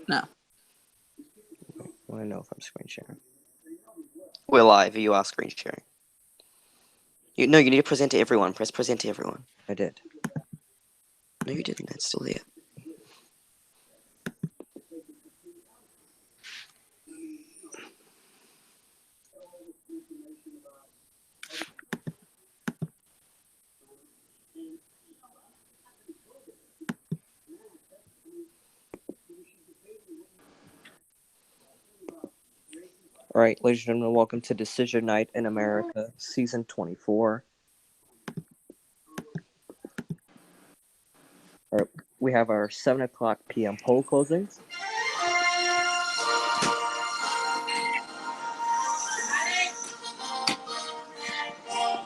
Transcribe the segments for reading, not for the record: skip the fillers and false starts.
No. I want to know if I'm screen sharing. We're live. You are screen sharing. You need to present to everyone. Press present to everyone. I did. No, you didn't. That's still there. All right, ladies and gentlemen, welcome to Decision Night in America, Season 24. All right, we have our 7 o'clock p.m. poll closings.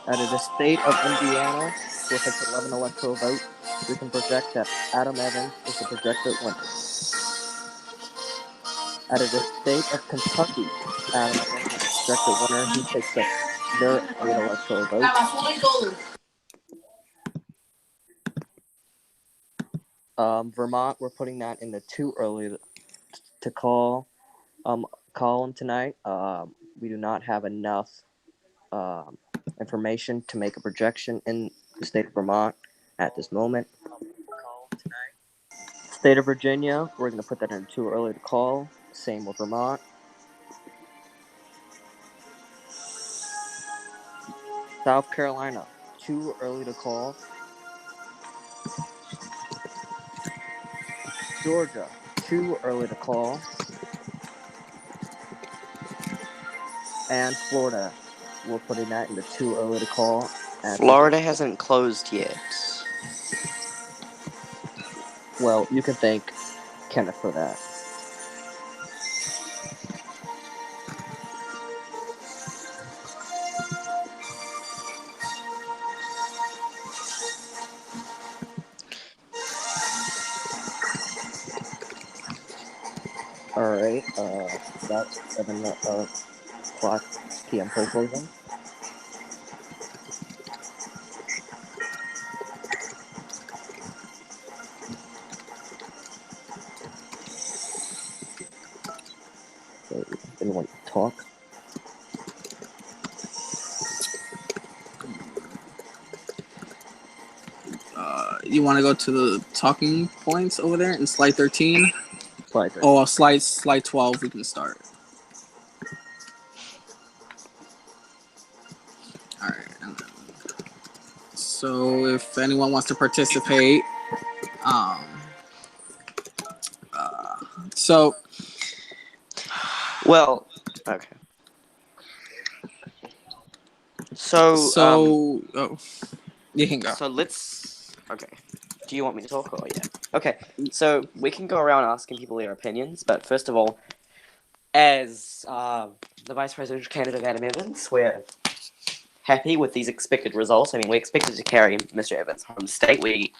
Out of the state of Indiana, with its 11 electoral votes, we can project that Adam Evans is the projected winner. Out of the state of Kentucky, Adam Evans is the projected winner. He takes up their 8 electoral votes. Vermont, we're putting that in the too early to call column tonight. We do not have enough information to make a projection in the state of Vermont at this moment. State of Virginia, we're going to put that in too early to call. Same with Vermont. South Carolina, too early to call. Georgia, too early to call. And Florida, we're putting that into too early to call. Florida hasn't closed yet. Well, you can thank Kenneth for that. All right, that's 7 o'clock p.m. poll closing. So, anyone talk? You want to go to the talking points over there in slide 13? Slide 13. Oh, slide 12. We can start. All right. So if anyone wants to participate, so. Well, okay. So you can go. So let's. Okay. Do you want me to talk or yeah? Okay. So we can go around asking people their opinions, but first of all, as the vice presidential candidate Adam Evans, we're happy with these expected results. I mean, we expected to carry Mr. Evans home state.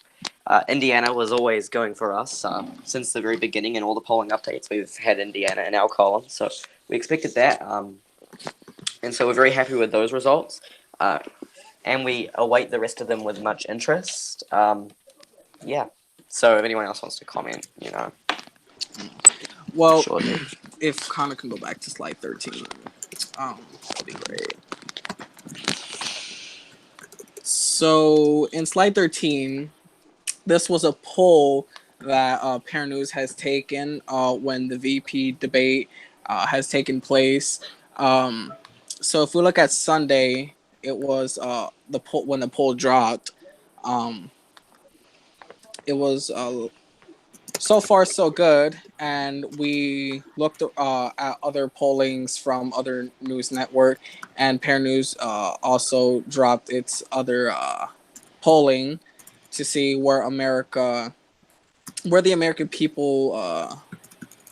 Indiana was always going for us since the very beginning. In all the polling updates, we've had Indiana in our column, so we expected that. And so we're very happy with those results. And we await the rest of them with much interest. Yeah. So if anyone else wants to comment, Well, sure. If Connor can go back to slide 13, that'd be great. So in slide 13, this was a poll that Parent News has taken when the VP debate has taken place. So if we look at Sunday, it was the poll when the poll dropped. It was so far so good, and we looked at other pollings from other news network, and Parent News also dropped its other polling to see where the American people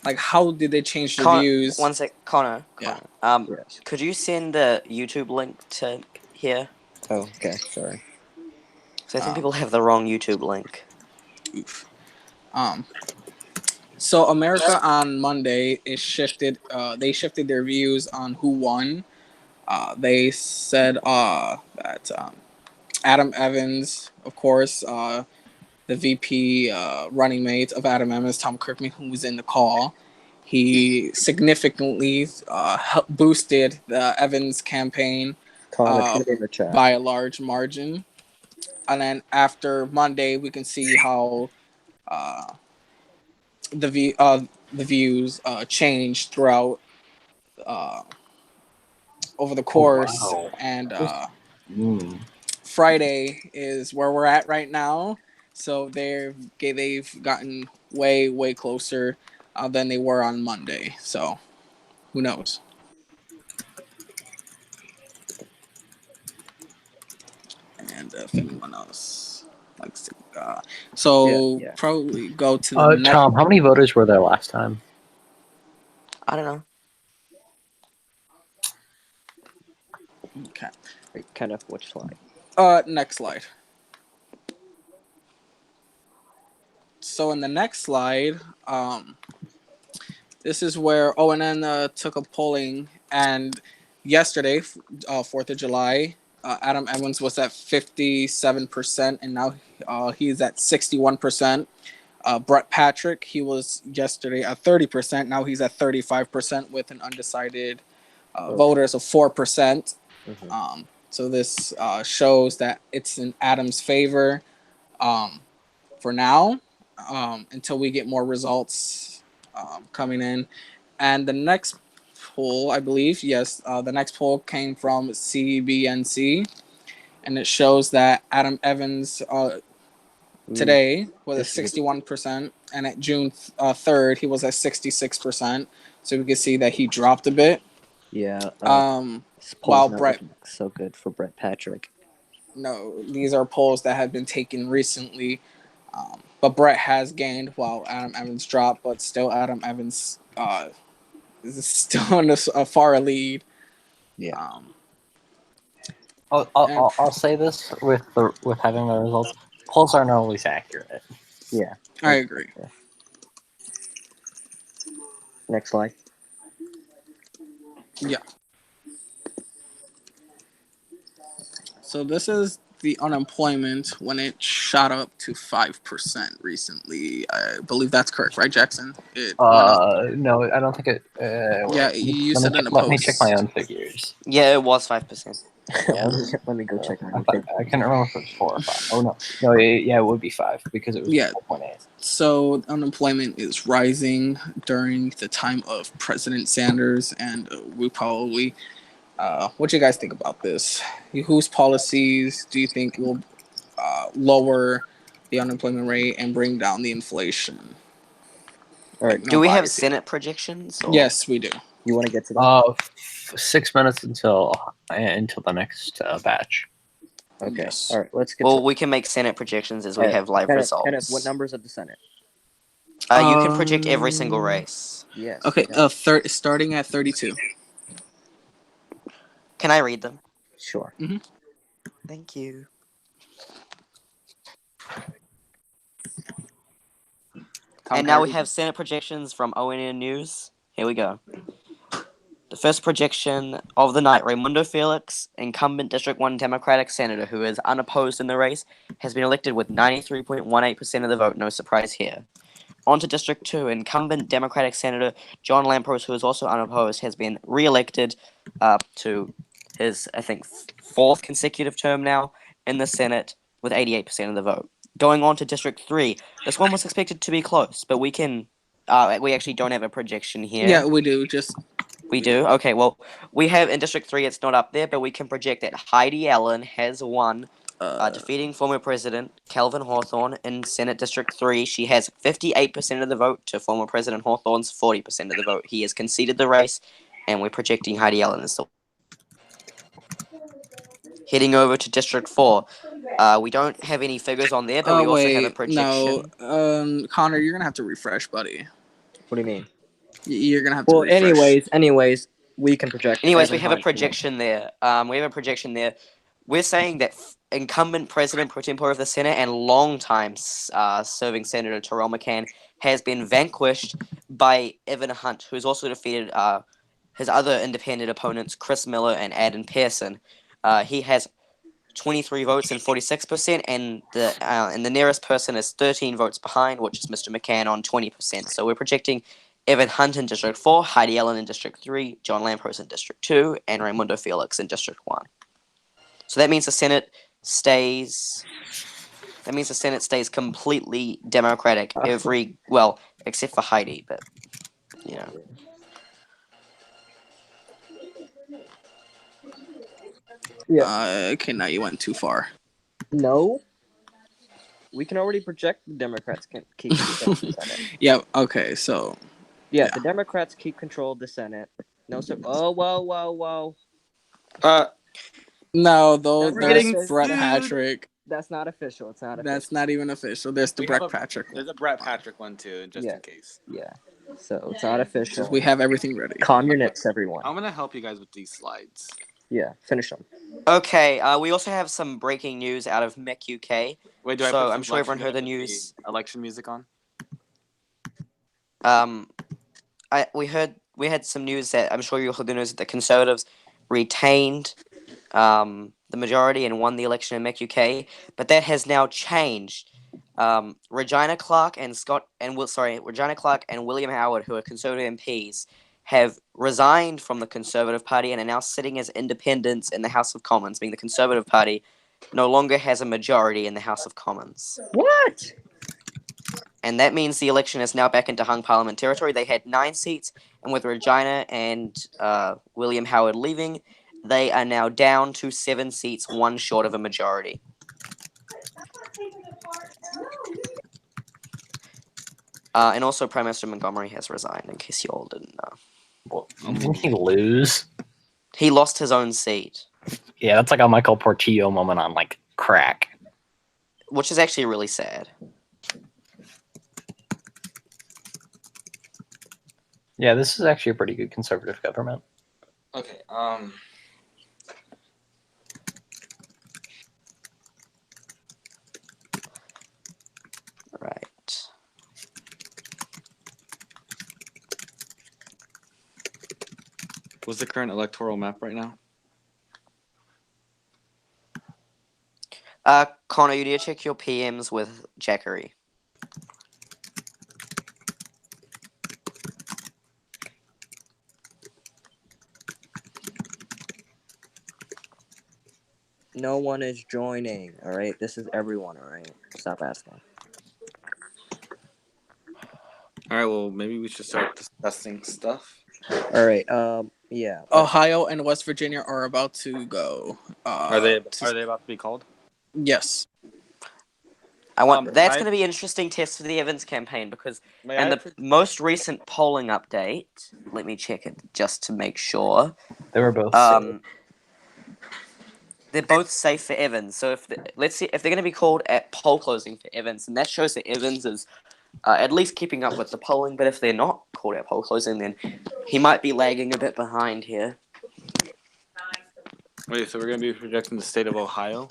like how did they change their views. One sec, Connor. Yeah. Yes. Could you send the YouTube link to here? Oh, okay. Sorry. So I think people have the wrong YouTube link. Oof. So America on Monday is shifted. They shifted their views on who won. They said that Adam Evans, of course, the VP running mate of Adam Evans, Tom Kirkman, who was in the call. He significantly boosted the Evans campaign Connor, put it in the chat. by a large margin. And then after Monday, we can see how the views changed throughout over the course. Wow. And Friday is where we're at right now. So they've gotten way closer than they were on Monday. So who knows? And if anyone else likes to, Yeah. probably go to the next. Tom, how many voters were there last time? I don't know. Okay. Wait, Kenneth, which slide? Next slide. So in the next slide, this is where ONN took a polling, and yesterday, 4th of July, Adam Evans was at 57%, and now he's at 61%. Brett Patrick, he was yesterday at 30%, now he's at 35% with an undecided voters of 4%. Mm-hmm. So this shows that it's in Adam's favor for now until we get more results coming in. And the next poll, I believe, the next poll came from CBNC, and it shows that Adam Evans today was at 61%, and at June 3rd, he was at 66%. So we can see that he dropped a bit. Yeah. While Brett, so good for Brett Patrick. No, these are polls that have been taken recently. But Brett has gained while Adam Evans dropped, but still Adam Evans is still in a far lead. Yeah. I'll say this with having the results. Polls aren't always accurate. Yeah. I agree. Yeah. Next slide. Yeah. So this is the unemployment when it shot up to 5% recently. I believe that's correct, right, Jackson? It went up. No, I don't think it. Yeah, you said in a Let me post. check my own figures. Yeah, it was 5%. Yeah. Let me go check my I can't remember if it was 4 or 5. Oh no, it would be 5 because it was 4.8. So unemployment is rising during the time of President Sanders, and we probably. What do you guys think about this? Whose policies do you think will lower the unemployment rate and bring down the inflation? All right. Do we have Senate projections? Or? Yes, we do. You want to get to that? 6 minutes until the next batch. Okay. Yes. All right. Let's get. Well, we can make Senate projections as we have live results. Kenneth, what numbers of the Senate? You can project every single race. Yes. Okay. Starting at 32. Can I read them? Sure. Mm-hmm. Thank you. And now we have Senate projections from ONN News. Here we go. The first projection of the night, Raimundo Felix, incumbent District 1 Democratic Senator who is unopposed in the race, has been elected with 93.18% of the vote. No surprise here. On to District 2, incumbent Democratic Senator John Lampros, who is also unopposed, has been re-elected to his, I think, 4th consecutive term now in the Senate with 88% of the vote. Going on to District 3, this one was expected to be close, but we actually don't have a projection here. Yeah, we do. We do? Okay, well, we have in District 3, it's not up there, but we can project that Heidi Allen has won, defeating former President Calvin Hawthorne in Senate District 3. She has 58% of the vote to former President Hawthorne's 40% of the vote. He has conceded the race, and we're projecting Heidi Allen as the Heading over to District 4. We don't have any figures on there, but we also have a projection. No, Connor, you're going to have to refresh, buddy. What do you mean? You're going to have to refresh. Anyways, we can project. Anyways, we have a projection there. We're saying that incumbent President pro tempore of the Senate and longtime serving Senator Terrell McCann has been vanquished by Evan Hunt, who's also defeated his other independent opponents, Chris Miller and Adam Pearson. He has 23 votes and 46%, and the nearest person is 13 votes behind, which is Mr. McCann on 20%. So we're projecting Evan Hunt in District 4, Heidi Allen in District 3, John Lampros in District 2, and Raimundo Felix in District 1. So that means the Senate stays completely Democratic except for Heidi, but you know. Yeah. Okay, now you went too far. No. We can already project the Democrats can keep control of the Senate. Yeah. Okay. So. Yeah, Yeah. the Democrats keep control of the Senate. No, sir. Oh, whoa. No, We're there's getting Brett sued. Patrick. That's not official. It's not official. That's not even official. There's the Brett Patrick. There's a Brett Patrick one too, just Yeah. in case. Yeah. So it's not official. We have everything ready. Calm your nits, everyone. I'm gonna help you guys with these slides. Yeah, finish them. Okay, we also have some breaking news out of MEC UK. Wait, I'm sure everyone heard the news. Election music on? We had some news that I'm sure you heard the news that the Conservatives retained the majority and won the election in MEC UK, but that has now changed. Regina Clark and William Howard, who are Conservative MPs, have resigned from the Conservative Party and are now sitting as independents in the House of Commons, meaning the Conservative Party no longer has a majority in the House of Commons. What? And that means the election is now back into hung parliament territory. They had 9 seats, and with Regina and William Howard leaving, they are now down to 7 seats, one short of a majority. And also Prime Minister Montgomery has resigned, in case you all didn't know. Well, didn't he lose? He lost his own seat. Yeah, that's like a Michael Portillo moment on like crack. Which is actually really sad. Yeah, this is actually a pretty good conservative government. Okay. Right. What's the current electoral map right now? Connor, you need to check your PMs with Jackery. No one is joining, alright? This is everyone, alright? Stop asking. Alright, well, maybe we should start discussing stuff. Alright, yeah. Ohio and West Virginia are about to go. Are they about to be called? Yes. That's going to be an interesting test for the Evans campaign because the most recent polling update, let me check it just to make sure. They were both safe. They're both safe for Evans. So let's see if they're going to be called at poll closing for Evans, and that shows that Evans is at least keeping up with the polling. But if they're not called at poll closing, then he might be lagging a bit behind here. Wait, so we're going to be projecting the state of Ohio?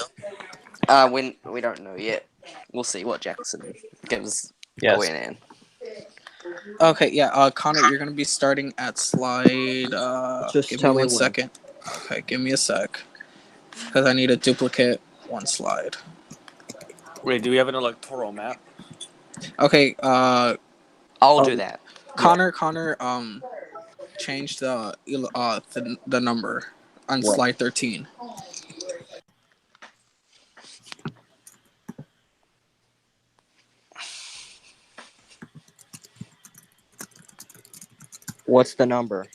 When we don't know yet. We'll see what Jackson gives Yes. in. Okay, yeah, Connor, you're going to be starting at slide... Just give tell me me one when. second. Okay, give me a sec. Because I need to duplicate one slide. Wait, do we have an electoral map? Okay, I'll do that. Connor, change the number on What? slide 13. What's the number?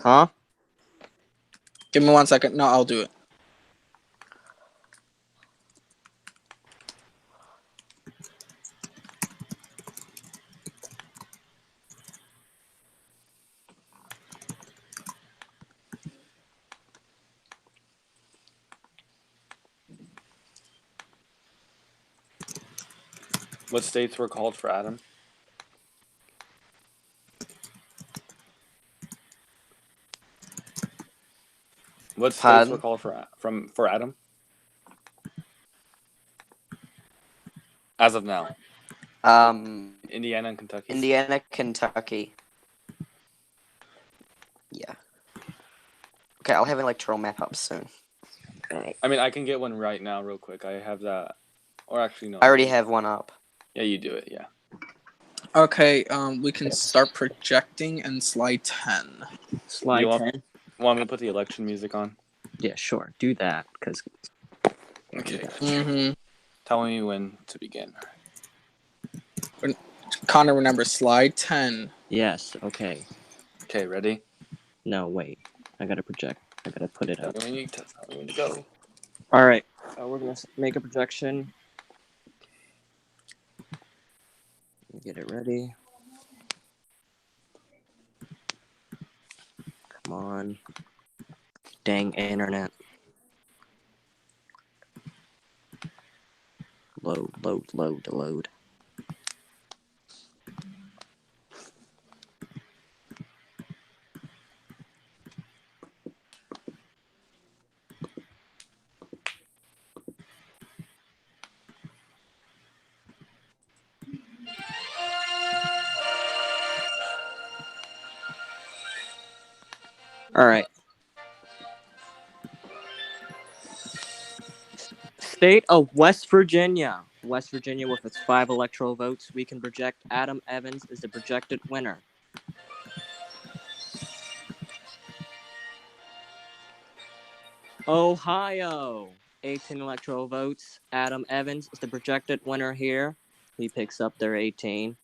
Huh? Give me 1 second. No, I'll do it. What states were called for Adam? What states Pardon? were called for Adam? As of now. Indiana and Kentucky. Indiana, Kentucky. Yeah. Okay, I'll have an electoral map up soon. I mean, I can get one right now, real quick. I have that, or actually no. I already have one up. Yeah, you do it. Yeah. Okay, we can start projecting in slide 10. Slide You want- 10. Want me to put the election music on? Yeah, sure. Do that, because... Okay. Mm-hmm. Tell me when to begin. Connor, remember, slide 10. Yes, okay. Okay, ready? No, wait. I gotta project. I gotta put it up. Tell me when to go. Alright. We're gonna make a projection. Get it ready. Come on. Dang internet. Load. Alright. State of West Virginia. West Virginia with its 5 electoral votes. We can project Adam Evans as the projected winner. Ohio. 18 electoral votes. Adam Evans is the projected winner here. He picks up their 18.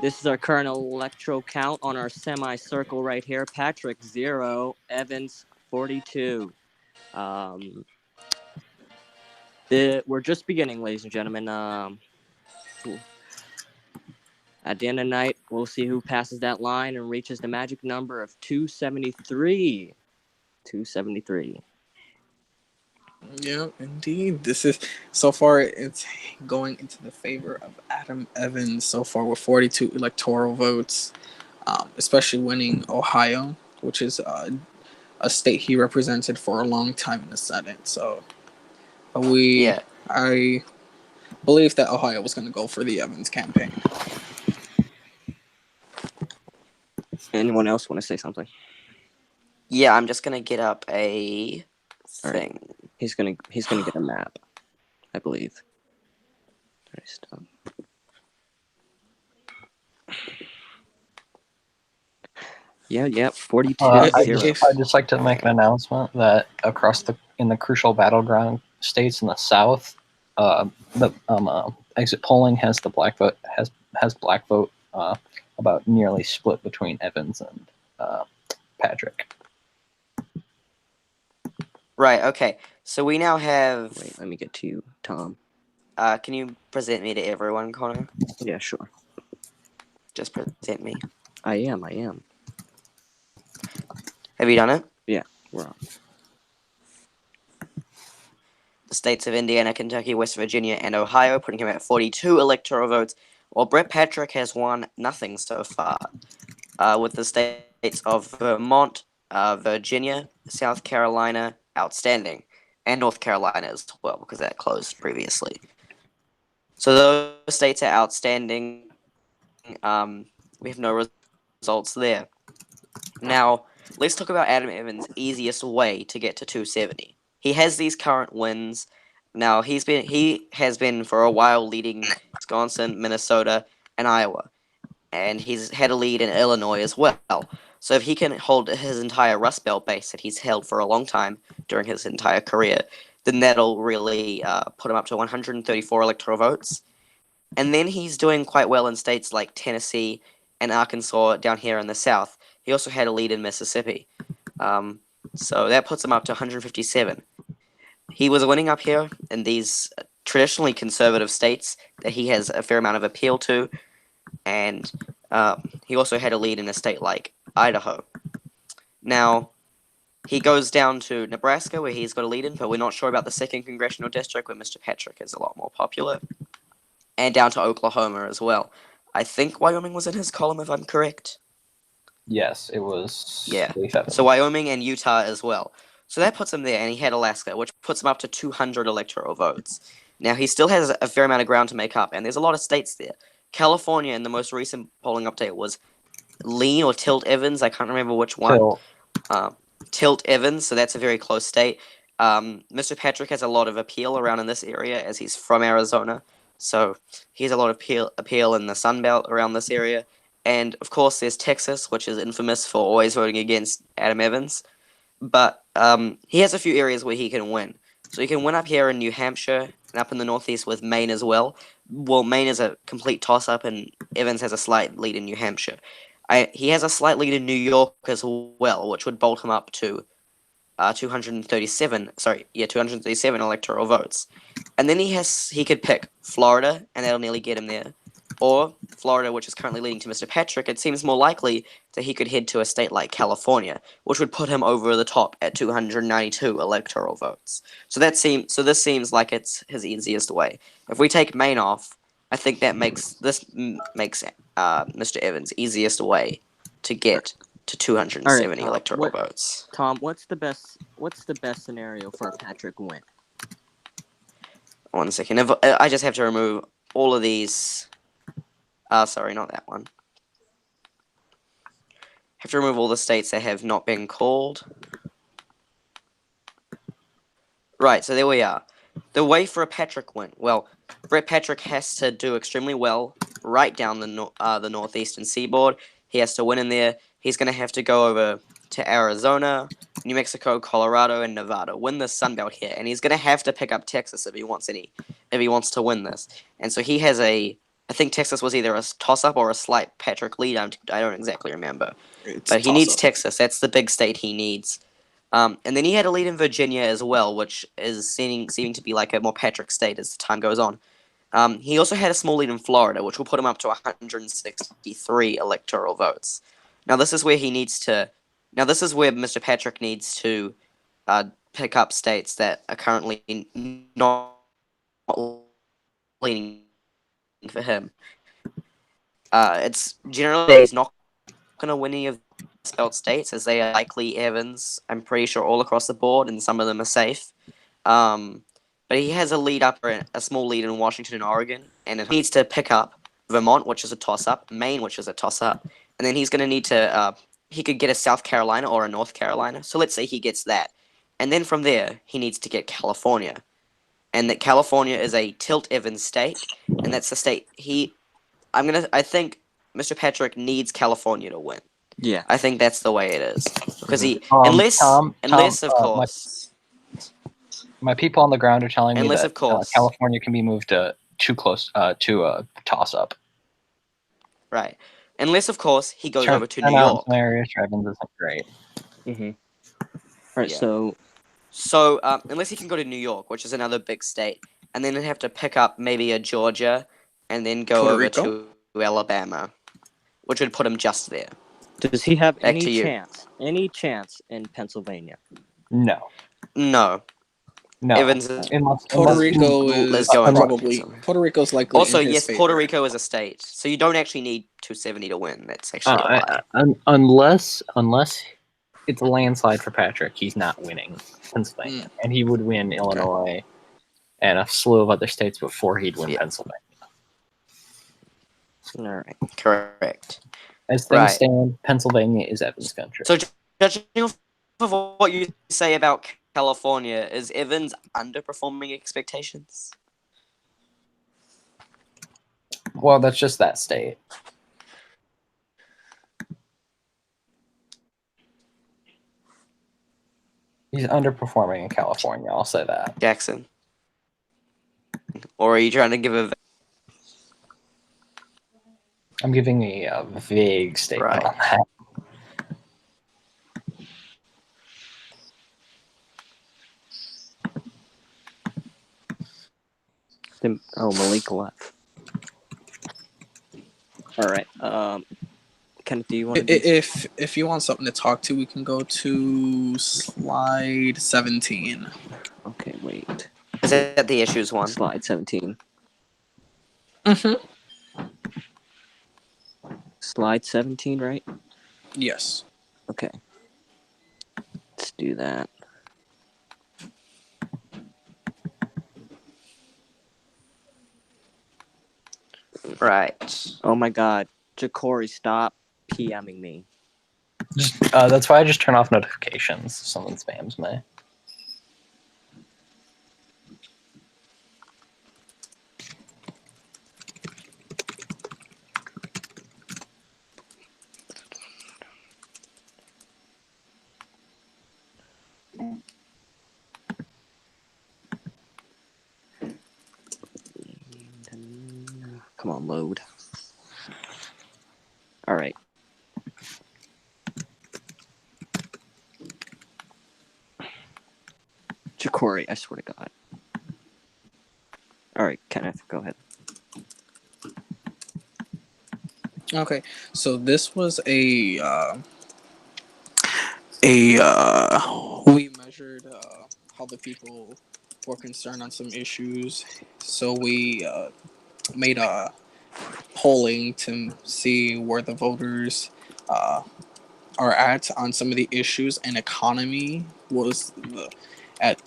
This is our current electoral count on our semicircle right here. Patrick 0, Evans 42. We're just beginning, ladies and gentlemen. At the end of the night, we'll see who passes that line and reaches the magic number of 273. 273. Yeah, indeed. This is so far. It's going into the favor of Adam Evans so far with 42 electoral votes, especially winning Ohio, which is a state he represented for a long time in the Senate. So I believe that Ohio was going to go for the Evans campaign. Anyone else want to say something? Yeah, I'm just gonna get up a thing. He's gonna get a map, I believe. Stop. Yeah, 42 I'd just like to make an announcement that in the crucial battleground states in the South, the exit polling has the black vote has black vote about nearly split between Evans and Patrick. Right, okay. So we now have... Wait, let me get to you, Tom. Can you present me to everyone, Connor? Yeah, sure. Just present me. I am. Have you done it? Yeah, we're on. The states of Indiana, Kentucky, West Virginia, and Ohio, putting him at 42 electoral votes, while Brett Patrick has won nothing so far. With the states of Vermont, Virginia, South Carolina, outstanding, and North Carolina as well, because that closed previously. So those states are outstanding. We have no results there. Now, let's talk about Adam Evans' easiest way to get to 270. He has these current wins. Now, he has been for a while leading Wisconsin, Minnesota, and Iowa. And he's had a lead in Illinois as well. So if he can hold his entire Rust Belt base that he's held for a long time during his entire career, then that'll really put him up to 134 electoral votes. And then he's doing quite well in states like Tennessee and Arkansas down here in the South. He also had a lead in Mississippi. So that puts him up to 157. He was winning up here in these traditionally conservative states that he has a fair amount of appeal to. And he also had a lead in a state like Idaho. Now, he goes down to Nebraska, where he's got a lead in, but we're not sure about the 2nd Congressional District, where Mr. Patrick is a lot more popular. And down to Oklahoma as well. I think Wyoming was in his column, if I'm correct. Yes, it was. Yeah. 47. So Wyoming and Utah as well. So that puts him there, and he had Alaska, which puts him up to 200 electoral votes. Now, he still has a fair amount of ground to make up, and there's a lot of states there. California, in the most recent polling update, was Lean or Tilt Evans. I can't remember which one. Till Tilt Evans. So that's a very close state. Mr. Patrick has a lot of appeal around in this area as he's from Arizona. So he has a lot of appeal in the Sun Belt around this area. And of course, there's Texas, which is infamous for always voting against Adam Evans. But he has a few areas where he can win. So he can win up here in New Hampshire and up in the Northeast with Maine as well. Well, Maine is a complete toss-up, and Evans has a slight lead in New Hampshire. He has a slight lead in New York as well, which would bolt him up to 237 electoral votes. And then he could pick Florida, and that'll nearly get him there. Or Florida, which is currently leading to Mr. Patrick. It seems more likely that he could head to a state like California, which would put him over the top at 292 electoral votes. So this seems like it's his easiest way. If we take Maine off, I think that makes Mr. Evans' easiest way to get to 270 electoral votes. Tom, what's the best scenario for a Patrick win? 1 second. I just have to remove all of these. Sorry, not that one. Have to remove all the states that have not been called. Right, so there we are. The way for a Patrick win. Well, Brett Patrick has to do extremely well right down the northeastern seaboard. He has to win in there. He's going to have to go over to Arizona, New Mexico, Colorado, and Nevada. Win the Sun Belt here, and he's going to have to pick up Texas if he wants to win this. And so he has I think Texas was either a toss-up or a slight Patrick lead. I don't exactly remember. But he needs Texas. That's the big state he needs. And then he had a lead in Virginia as well, which is seeming to be like a more Patrick state as the time goes on. He also had a small lead in Florida, which will put him up to 163 electoral votes. Now this is where Mr. Patrick needs to pick up states that are currently not leaning for him. It's generally he's not going to win any of the belt states, as they are likely Evans. I'm pretty sure all across the board, and some of them are safe. But he has a small lead in Washington and Oregon, and he needs to pick up Vermont, which is a toss-up, Maine, which is a toss-up, and then he's going to need to. He could get a South Carolina or a North Carolina. So let's say he gets that, and then from there he needs to get California, and that California is a Tilt Evans state, and that's the state I think Mr. Patrick needs California to win. Yeah, I think that's the way it is because Tom, of course. my people on the ground are telling me Unless, that of course. California can be moved too close to a toss-up. Right. Unless, of course, he goes over to New Turnout in York. some areas for Evans isn't great. Mm-hmm. All right, Yeah. So unless he can go to New York, which is another big state, and then he'd have to pick up maybe a Georgia, and then go Puerto over Rico? to Alabama, which would put him just there. does he have Back to you. any chance in Pennsylvania? No. No. Evans is Puerto Rico is going probably Puerto Rico's likely. Also, in his yes, favor. Puerto Rico is a state, so you don't actually need 270 to win. That's actually a lie. Unless it's a landslide for Patrick, he's not winning Pennsylvania, and he would win Illinois and a slew of other states before he'd win Pennsylvania. All right, correct. As things stand, Pennsylvania is Evans' country. So, judging off of what you say about California, is Evans underperforming expectations? Well, that's just that state. He's underperforming in California, I'll say that. Jackson. Or are you trying to give a... I'm giving a vague statement on that. Malik left. All right. Kenneth, do you want to... If you want something to talk to, we can go to slide 17. Okay, wait. Is that the issues one? Slide 17. Mm-hmm. Slide 17, right? Yes. Okay. Let's do that. Right. Oh my God. Ja'Cory, stop. PMing me. That's why I just turn off notifications if someone spams me. Come on, load. All right. Ja'Cory, I swear to God. All right, Kenneth, go ahead. Okay, so this was we measured how the people were concerned on some issues. So we made a polling to see where the voters are at on some of the issues, and economy was at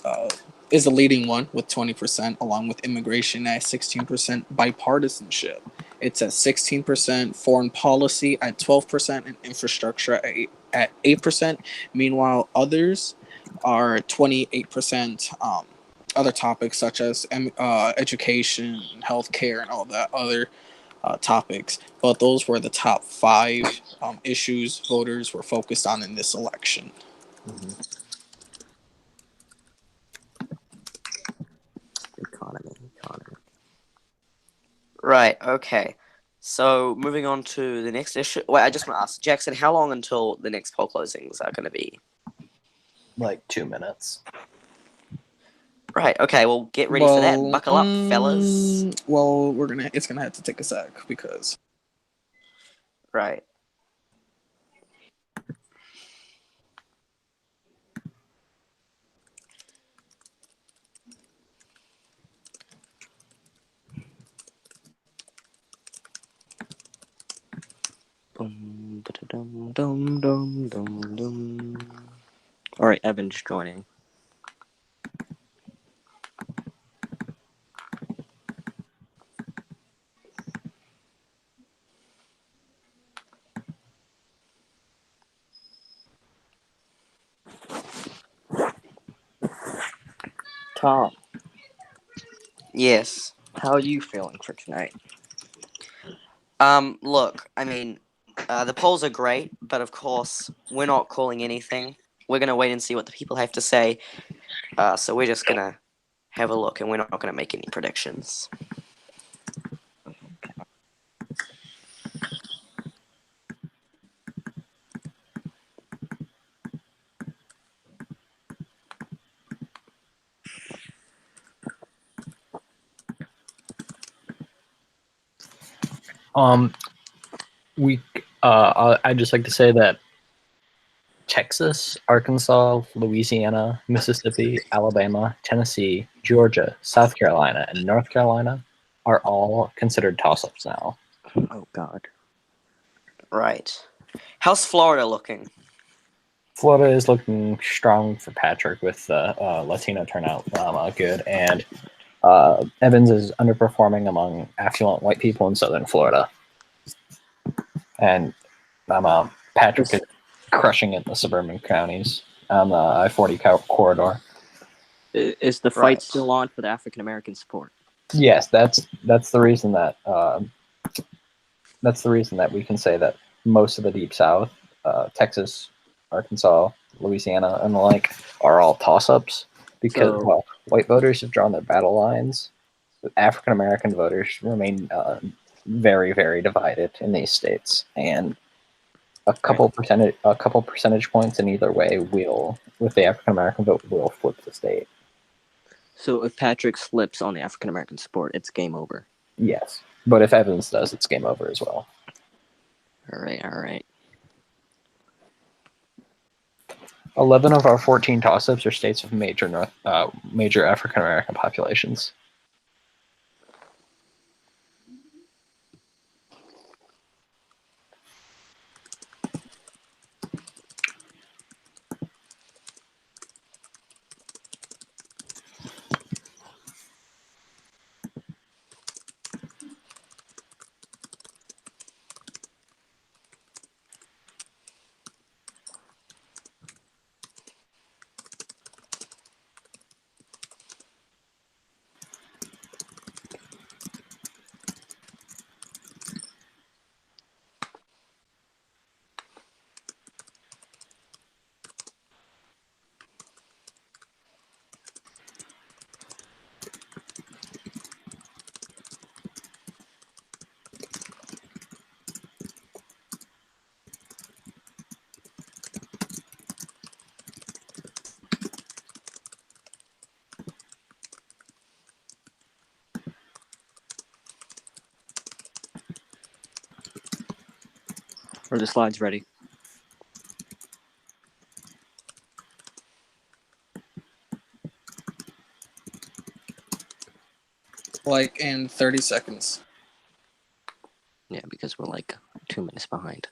is the leading one with 20%, along with immigration at 16%, bipartisanship. It's at 16%, foreign policy at 12%, and infrastructure at 8%. Meanwhile, others are 28%. Other topics such as education, healthcare, and all that other topics, but those were the top five issues voters were focused on in this election. Mm-hmm. Economy. Right. Okay. So moving on to the next issue. Wait, I just want to ask Jackson, how long until the next poll closings are going to be? Like 2 minutes. Right. Okay. Well, get ready for that. Buckle up, fellas. Well, it's gonna have to take a sec because Right. Dum, ba-da-dum, dum, dum, dum, dum. All right, Evan's joining. Tom, Yes. how are you feeling for tonight? Look, I mean, the polls are great, but of course, we're not calling anything. We're gonna wait and see what the people have to say. So we're just gonna have a look, and we're not gonna make any predictions. I'd just like to say that Texas, Arkansas, Louisiana, Mississippi, Alabama, Tennessee, Georgia, South Carolina, and North Carolina are all considered toss-ups now. Oh God. Right. How's Florida looking? Florida is looking strong for Patrick with Latino turnout good, and Evans is underperforming among affluent white people in southern Florida. And Patrick is crushing it in the suburban counties on the I-40 corridor. Is the fight Right. still on for the African American support? Yes, that's the reason that we can say that most of the Deep South, Texas, Arkansas, Louisiana, and the like, are all toss-ups because So- white voters have drawn their battle lines. African American voters remain very, very divided in these states, and a couple percentage points in either way with the African American vote, will flip the state. So if Patrick slips on the African American support, it's game over. Yes, but if Evans does, it's game over as well. All right. 11 of our 14 toss-ups are states with major African American populations. Are the slides ready? Like in 30 seconds. Yeah, because we're like 2 minutes behind.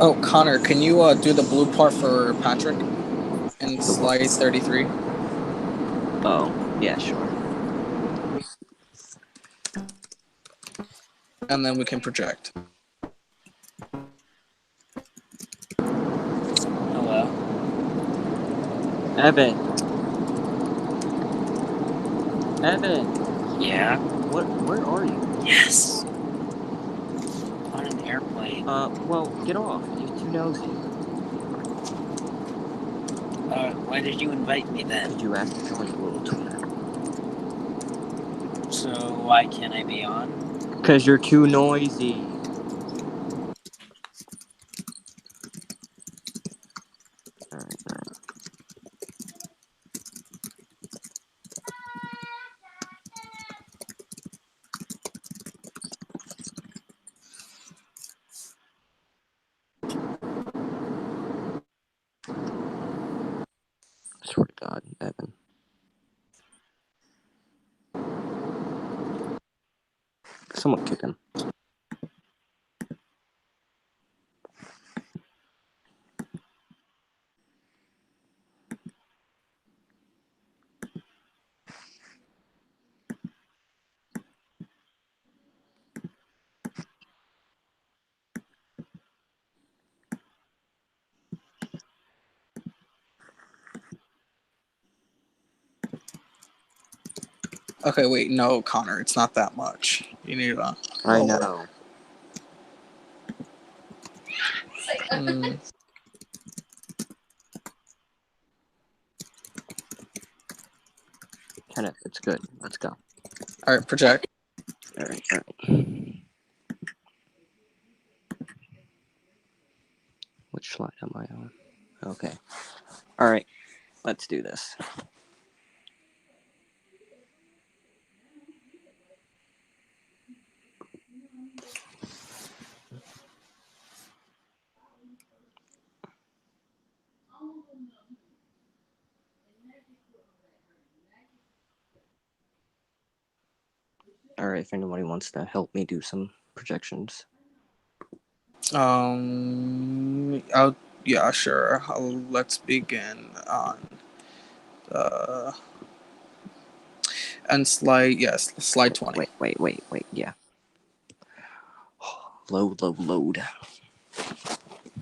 Oh, Connor, can you do the blue part for Patrick in slide 33? Oh, yeah, sure. And then we can project. Hello. Evan. Evan, Yeah. where are you? Yes. On an airplane. Well, get off. You're too nosy. Why did you invite me then? Did you ask to join the little Twitter? So why can't I be on? Because you're too noisy. Alright. Swear to God, Evan. Someone kick him. Okay, wait, no, Connor, it's not that much. You need to I lower. know. Kenneth, it's good. Let's go. All right, project. Alright. Which slide am I on? Okay. Alright, let's do this. Alright, if anybody wants to help me do some projections. Yeah, sure. Let's begin on and slide 20. Wait. Yeah. Load.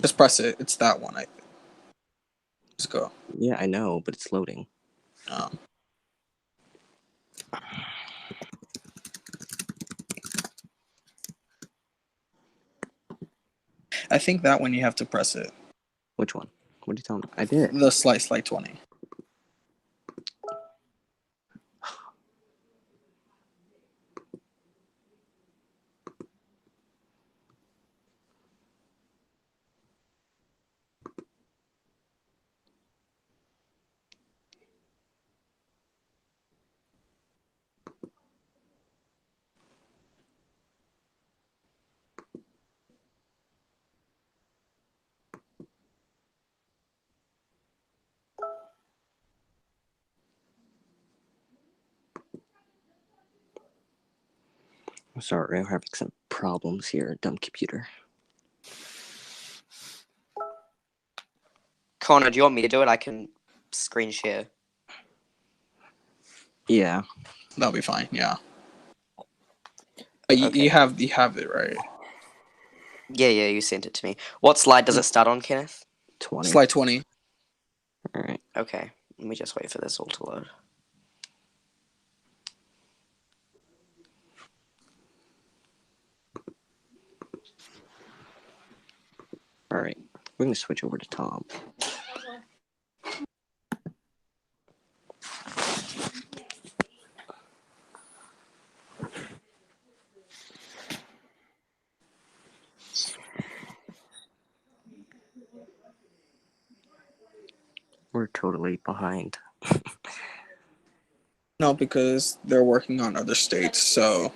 Just press it. It's that one. Just go. Yeah, I know, but it's loading. Oh. I think that one you have to press it. Which one? What are you telling me? I did. The slide 20. I'm sorry, I'm having some problems here. Dumb computer. Connor, do you want me to do it? I can screen share. Yeah. That'll be fine. Yeah. Okay. You have it right. Yeah, you sent it to me. What slide does it start on, Kenneth? 20. Slide 20. Alright. Okay, let me just wait for this all to load. We're gonna switch over to Tom. We're totally behind. No, because they're working on other states, so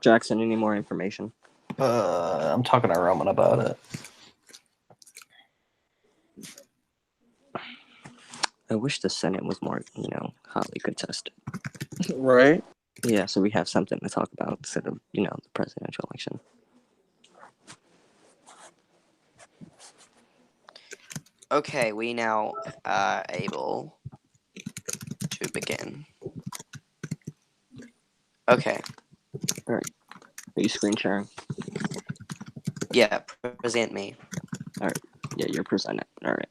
Jackson, any more information? I'm talking to Roman about it. I wish the Senate was more, hotly contested. right. Yeah, so we have something to talk about instead of, the presidential election. Okay, we now are able to begin. Okay. Are you screen sharing? Yeah, present me. Yeah, you're presenting. All right.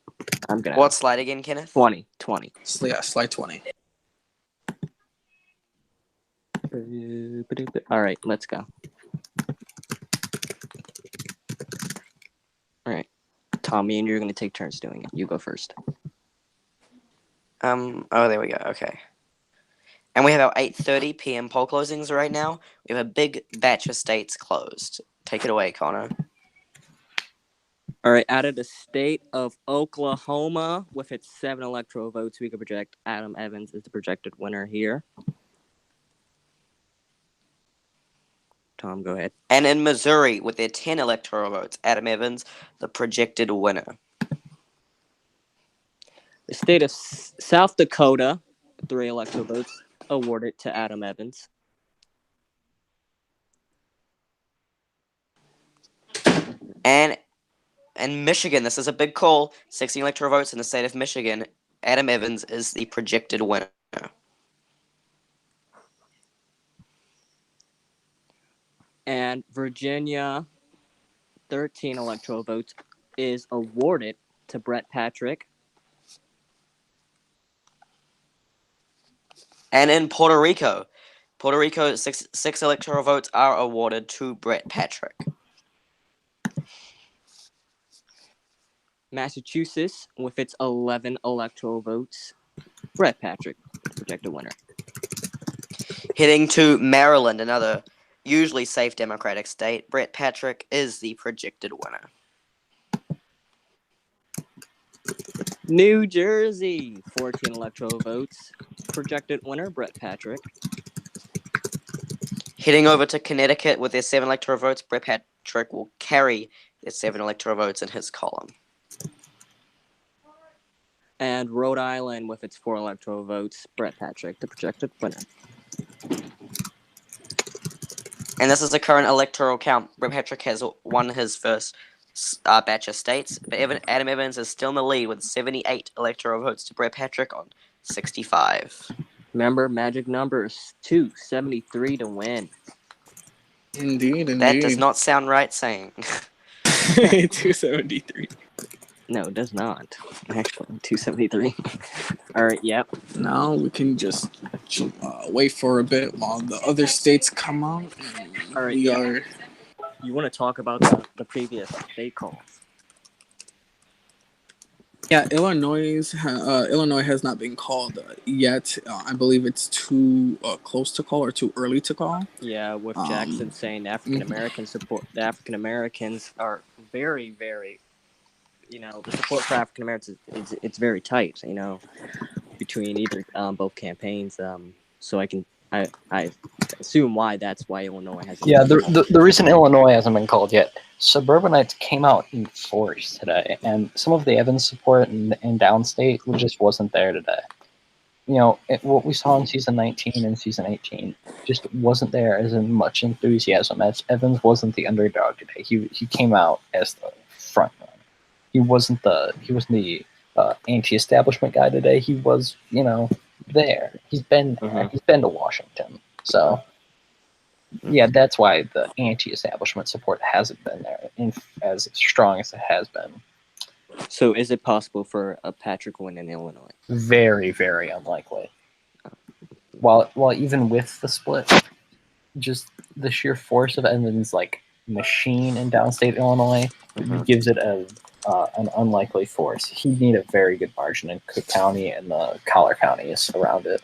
I'm gonna. What slide again, Kenneth? 20. So yeah, slide 20. All right, let's go. All right, Tommy, and you're gonna take turns doing it. You go first. Oh, there we go. Okay. And we have our 8:30 p.m. poll closings right now. We have a big batch of states closed. Take it away, Connor. All right, out of the state of Oklahoma, with its 7 electoral votes, we could project Adam Evans is the projected winner here. Tom, go ahead. And in Missouri, with their 10 electoral votes, Adam Evans, the projected winner. The state of South Dakota, 3 electoral votes awarded to Adam Evans. And in Michigan, this is a big call. 16 electoral votes in the state of Michigan. Adam Evans is the projected winner. And Virginia, 13 electoral votes is awarded to Brett Patrick. And in Puerto Rico, 6 electoral votes are awarded to Brett Patrick. Massachusetts, with its 11 electoral votes, Brett Patrick, projected winner. Heading to Maryland, another usually safe Democratic state, Brett Patrick is the projected winner. New Jersey, 14 electoral votes, projected winner, Brett Patrick. Heading over to Connecticut with their 7 electoral votes, Brett Patrick will carry their 7 electoral votes in his column. And Rhode Island, with its 4 electoral votes, Brett Patrick, the projected winner. And this is the current electoral count. Brett Patrick has won his first batch of states, but Adam Evans is still in the lead with 78 electoral votes to Brett Patrick on 65. Remember, magic numbers, 273 to win. Indeed. That does not sound right saying. 273. No, it does not. Actually, 273. All right, yep. Now we can just wait for a bit while the other states come out. All right, we yeah. are. You want to talk about the previous state calls? Yeah, Illinois has not been called yet. I believe it's too close to call or too early to call. Yeah, with Jackson saying the African American support, the African Americans are very, very, the support for African Americans it's very tight, between either both campaigns. So I assume that's why Illinois hasn't. Yeah, the reason Illinois hasn't been called yet, suburbanites came out in force today, and some of the Evans support in downstate just wasn't there today. What we saw in season 19 and season 18 just wasn't there as much enthusiasm, as Evans wasn't the underdog today. He came out as the front runner. He wasn't the anti-establishment guy today. He was, there. He's been to Washington. So Yeah, that's why the anti-establishment support hasn't been there as strong as it has been. So, is it possible for a Patrick win in Illinois? Very, very unlikely. While even with the split, just the sheer force of Edmonds' like machine in downstate Illinois gives it an unlikely force. He'd need a very good margin in Cook County and the collar counties around it.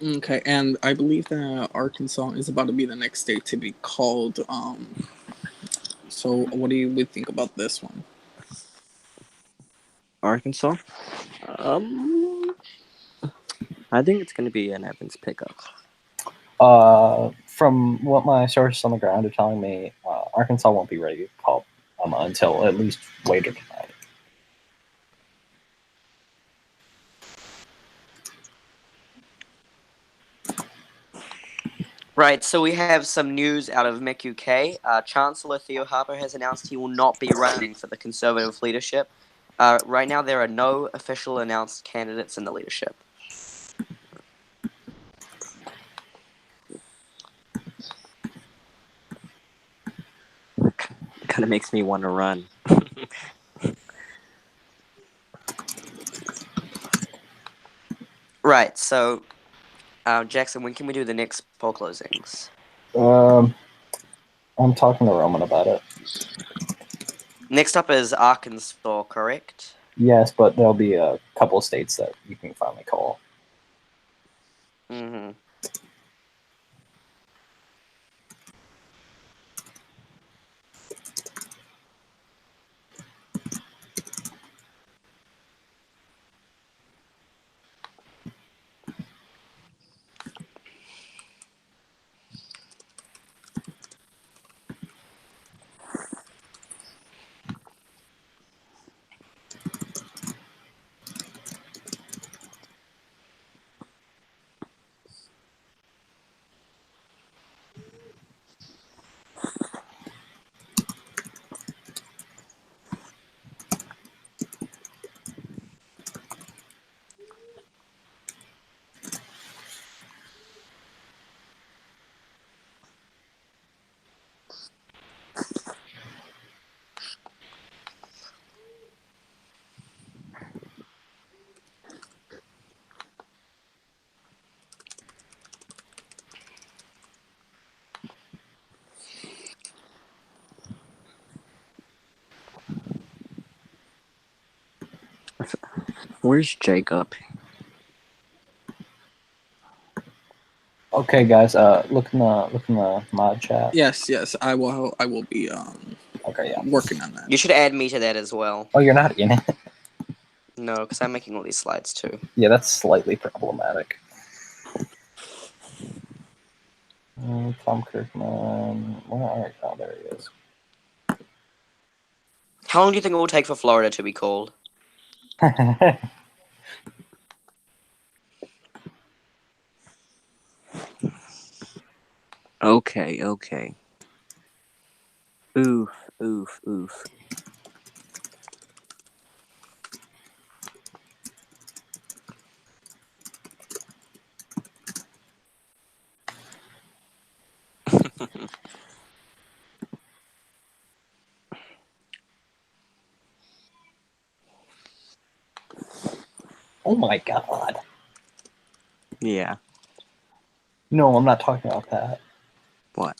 Okay, and I believe that Arkansas is about to be the next state to be called. So what do you would think about this one? Arkansas? I think it's going to be an Evans pickup. From what my sources on the ground are telling me, Arkansas won't be ready to call until at least later tonight. Right, so we have some news out of Mick UK. Chancellor Theo Harper has announced he will not be running for the Conservative leadership. Right now, there are no official announced candidates in the leadership. Kind of makes me want to run. Right, so, Jackson, when can we do the next poll closings? I'm talking to Roman about it. Next up is Arkansas, correct? Yes, but there'll be a couple of states that you can finally call. Mm-hmm. Where's Jacob? Okay, guys. Look in the mod chat. Yes, I will be Okay, yeah. working on that. You should add me to that as well. Oh, you're not in it. No, because I'm making all these slides too. Yeah, that's slightly problematic. Tom Kirkman. All right, oh, there he is. How long do you think it will take for Florida to be called? Okay. Oof. Oh my god. Yeah. No, I'm not talking about that. What?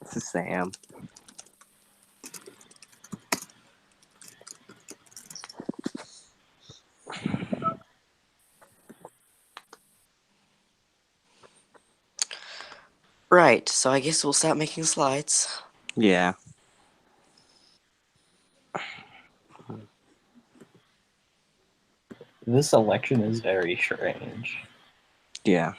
This is Sam. Right, so I guess we'll start making slides. Yeah. This election is very strange. Yeah.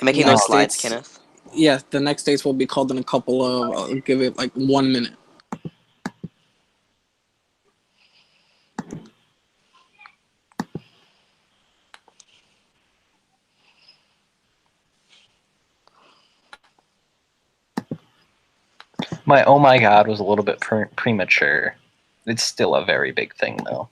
making Next those slides, states- Kenneth. Yeah, the next dates will be called in a couple of. I'll give it like 1 minute. My oh my god was a little bit premature. It's still a very big thing, though.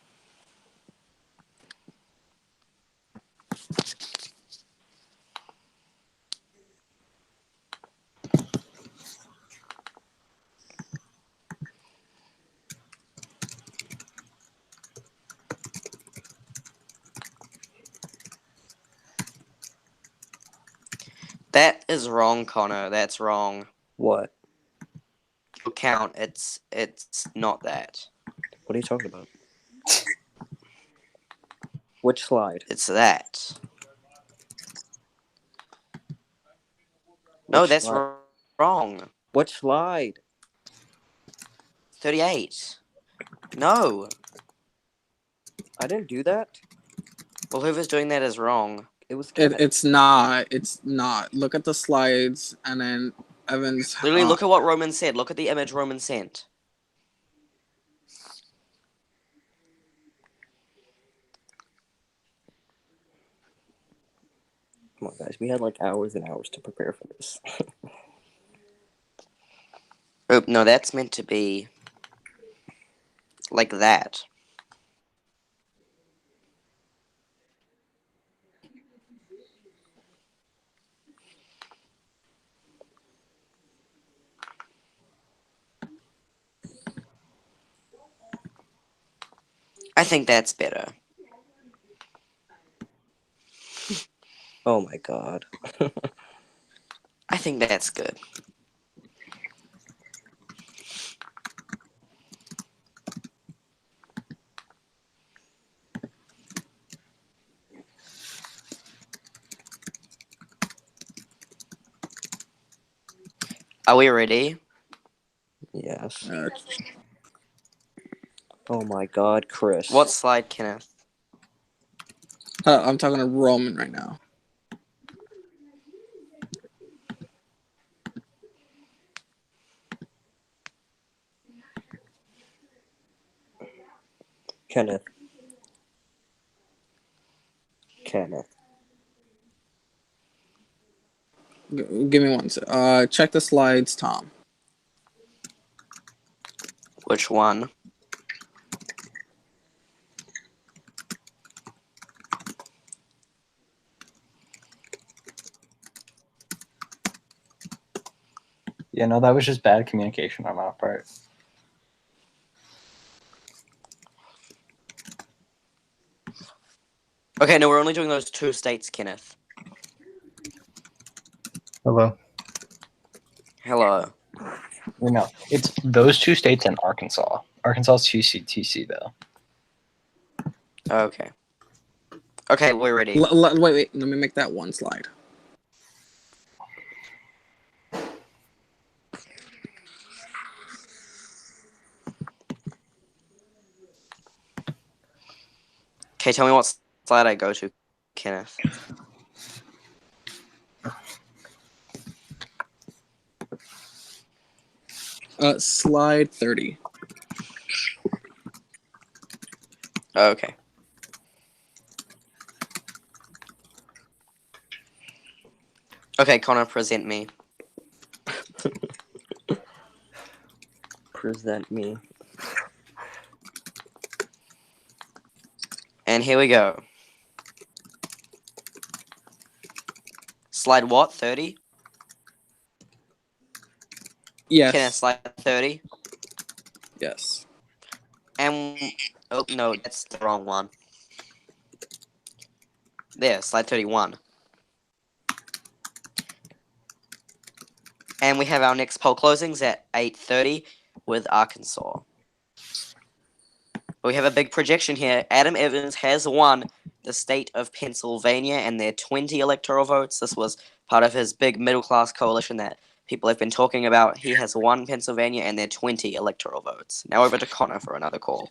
That is wrong, Connor. That's wrong. What? Your count. It's not that. What are you talking about? Which slide? It's that. No, Which that's slide? wrong. Which slide? 38. No. I didn't do that. Well, whoever's doing that is wrong. It was Kenneth. It's not. It's not. Look at the slides, and then Evans. Literally, look at what Roman said. Look at the image Roman sent. Come on, guys. We had like hours and hours to prepare for this. Oh, no, that's meant to be like that. I think that's better. Oh my god. I think that's good. Are we ready? Yes. Uh, Oh my god, Chris. What slide, Kenneth? I'm talking to Roman right now. Kenneth. Kenneth. Give me one. Check the slides, Tom. Which one? Yeah, no, that was just bad communication on our part. Okay, no, we're only doing those two states, Kenneth. Hello. Hello. No, it's those two states and Arkansas. Arkansas is TC though. Okay. Okay, we're ready. Wait. Let me make that one slide. Okay, tell me what slide I go to, Kenneth. Slide 30. Okay. Okay, Connor, present me. Present me. And here we go. Slide what? 30? Yes. Kenneth, slide 30. Yes. And oh no, that's the wrong one. There, slide 31. And we have our next poll closings at 8:30 with Arkansas. We have a big projection here. Adam Evans has won the state of Pennsylvania and their 20 electoral votes. This was part of his big middle class coalition that people have been talking about. He has won Pennsylvania and their 20 electoral votes. Now over to Connor for another call.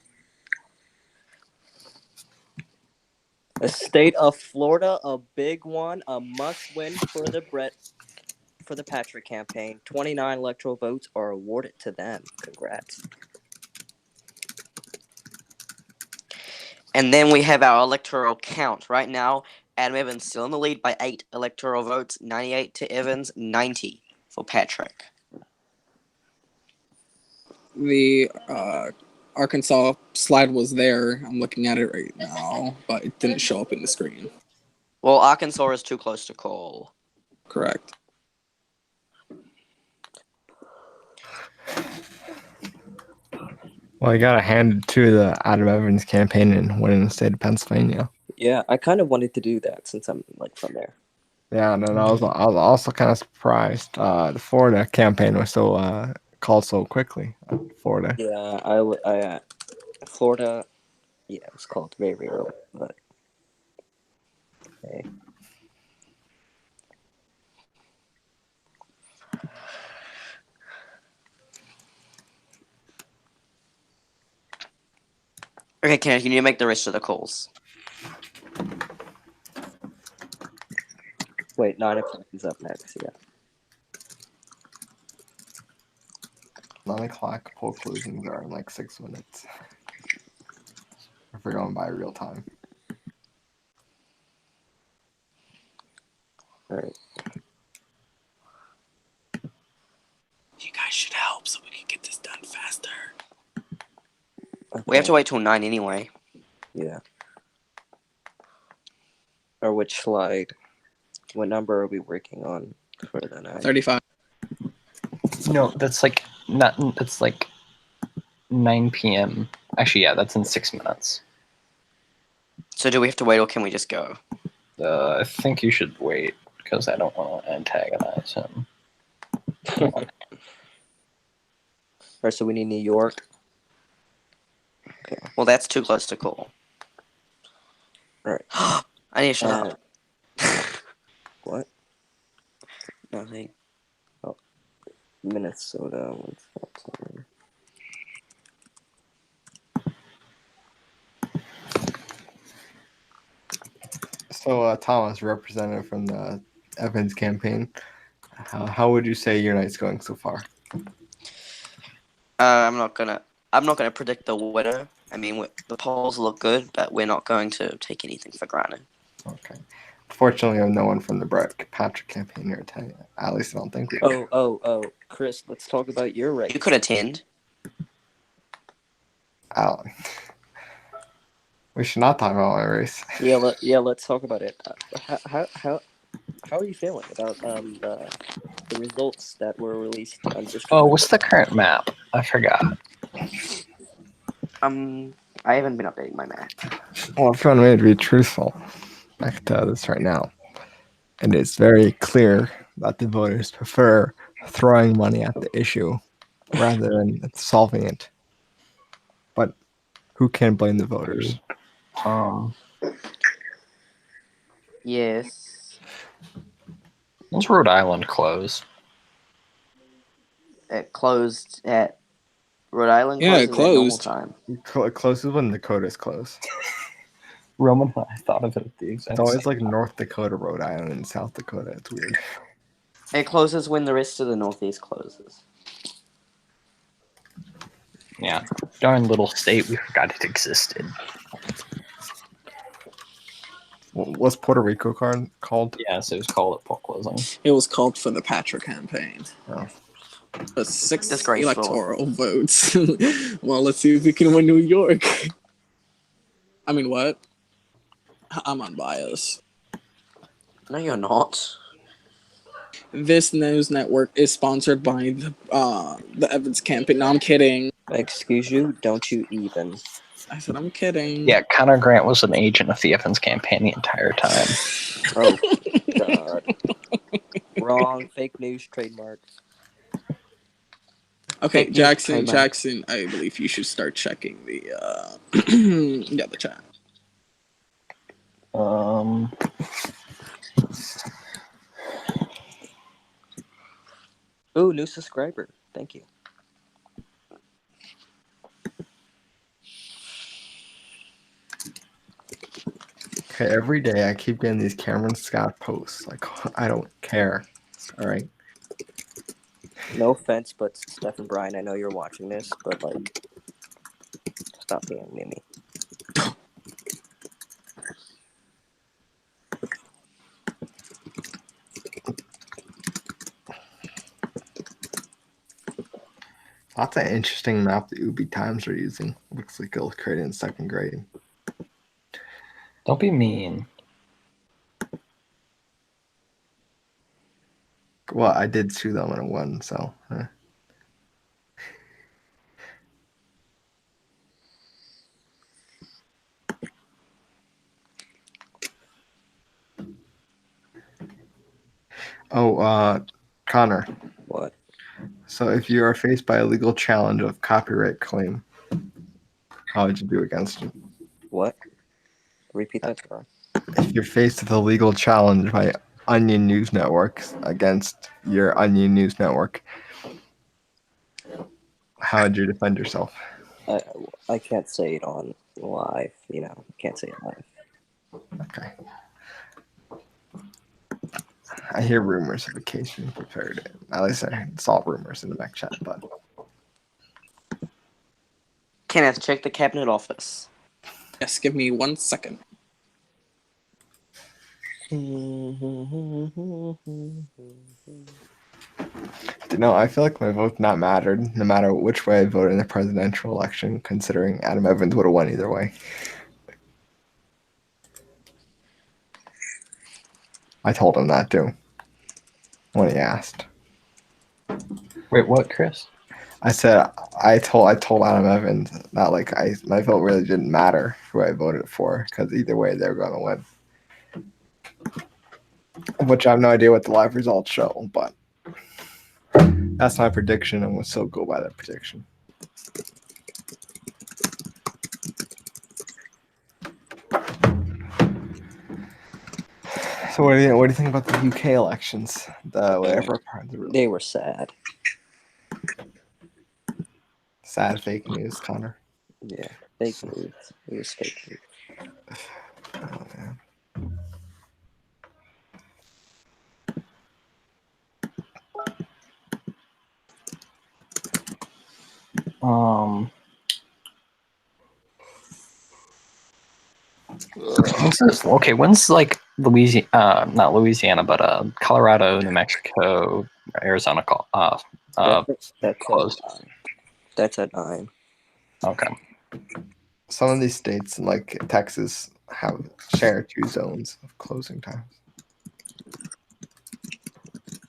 The state of Florida, a big one, a must-win for the Patrick campaign. 29 electoral votes are awarded to them. Congrats. And then we have our electoral count. Right now, Adam Evans still in the lead by 8 electoral votes, 98 to Evans, 90 for Patrick. The Arkansas slide was there. I'm looking at it right now, but it didn't show up in the screen. Well, Arkansas is too close to call. Correct. Well, you gotta hand it to the Adam Evans campaign and winning the state of Pennsylvania. Yeah, I kind of wanted to do that since I'm from there. Yeah, and then I was also kind of surprised. The Florida campaign was so called so quickly. Florida. Yeah, Florida. Yeah, it was called very early, but hey. Okay, Kenneth, you need to make the rest of the calls. Wait, 9 o'clock is up next. Yeah. 9 o'clock poll closings are in like 6 minutes. If we're going by real time. All right. You guys should help so we can get this done faster. Okay. We have to wait till 9 anyway. Yeah. Or which slide? What number are we working on for the night? 35. No, that's like not. That's like 9 p.m. Actually, yeah, that's in 6 minutes. So do we have to wait or can we just go? I think you should wait because I don't want to antagonize him. All right, so we need New York. Okay. Well, that's too close to call. All right. I need to shut up. What? Nothing. Minnesota. So, Thomas, representative from the Evans campaign, how would you say your night's going so far? I'm not gonna predict the winner. I mean, the polls look good, but we're not going to take anything for granted. Okay. Unfortunately, I have no one from the Brett Patrick campaign here to tell you. At least I don't think we do. Oh, Chris, let's talk about your race. You could attend. Alan. We should not talk about my race. Yeah, let's talk about it. How are you feeling about the results that were released on District? Oh, what's the current map? I forgot. I haven't been updating my map. Well, if you want me to be truthful, I can tell this right now. And it's very clear that the voters prefer throwing money at the issue rather than solving it. But who can blame the voters? Yes. Was Rhode Island closed? It closed at Rhode Island. Yeah, it closes closed. at normal time. It closes when Dakota's close. Roman, I thought of it at the exact It's always same like North Dakota, Rhode Island, and South Dakota. It's weird. It closes when the rest of the Northeast closes. Yeah, darn little state. We forgot it existed. What's Puerto Rico called? Yes, it was called at poll closing. It was called for the Patrick campaign. Oh. But 6 Disgraceful. electoral votes. Well, let's see if we can win New York. I mean, what? I'm unbiased. No, you're not. This news network is sponsored by the Evans campaign. No, I'm kidding. Excuse you, don't you even. I said I'm kidding. Yeah, Connor Grant was an agent of the Evans campaign the entire time. Oh, God. Wrong. Fake news trademark. Okay, Fake news Jackson, trademark. I believe you should start checking the yeah, the chat. Ooh, new subscriber. Thank you. Okay, every day I keep getting these Cameron Scott posts. Like, I don't care. All right. No offense, but Steph and Brian, I know you're watching this, but like, stop being Mimi. That's an interesting map the Ubi Times are using. Looks like it was created in 2nd grade. Don't be mean. Well, I did sue them and it won, so. Oh, Connor. What? So if you are faced by a legal challenge of copyright claim, how would you do against it? What? Repeat that, Brian. If you're faced with a legal challenge by Onion News Networks against your Onion News Network, how would you defend yourself? I can't say it on live. You know, can't say it live. Okay. I hear rumors of a case being prepared. At least I saw rumors in the back chat, but Kenneth, check the cabinet office. Yes, give me 1 second. I feel like my vote not mattered, no matter which way I voted in the presidential election, considering Adam Evans would have won either way. I told him that too when he asked. Wait, what, Chris? I said I told Adam Evans that like my vote really didn't matter who I voted for because either way they're gonna win. Which I have no idea what the live results show, but that's my prediction, and we'll still go by that prediction. So what do you think about the UK elections? The whatever part They were sad. sad fake news, Connor. Yeah, fake news. It was fake news. Oh, man. When's like Louisiana, not Louisiana, but Colorado, New Mexico, Arizona That's closed? That's at 9. Okay. Some of these states, like Texas, share 2 zones of closing times.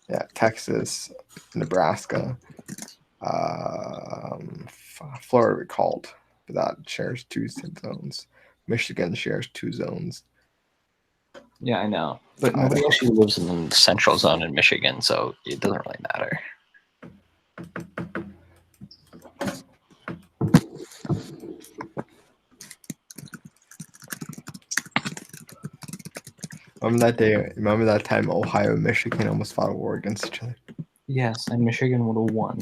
Yeah, Texas, Nebraska, Florida recalled, but that shares 2 zones. Michigan shares 2 zones. Yeah, I know. But nobody actually lives in the central zone in Michigan, so it doesn't really matter. Remember that time Ohio and Michigan almost fought a war against each other? Yes, and Michigan would have won.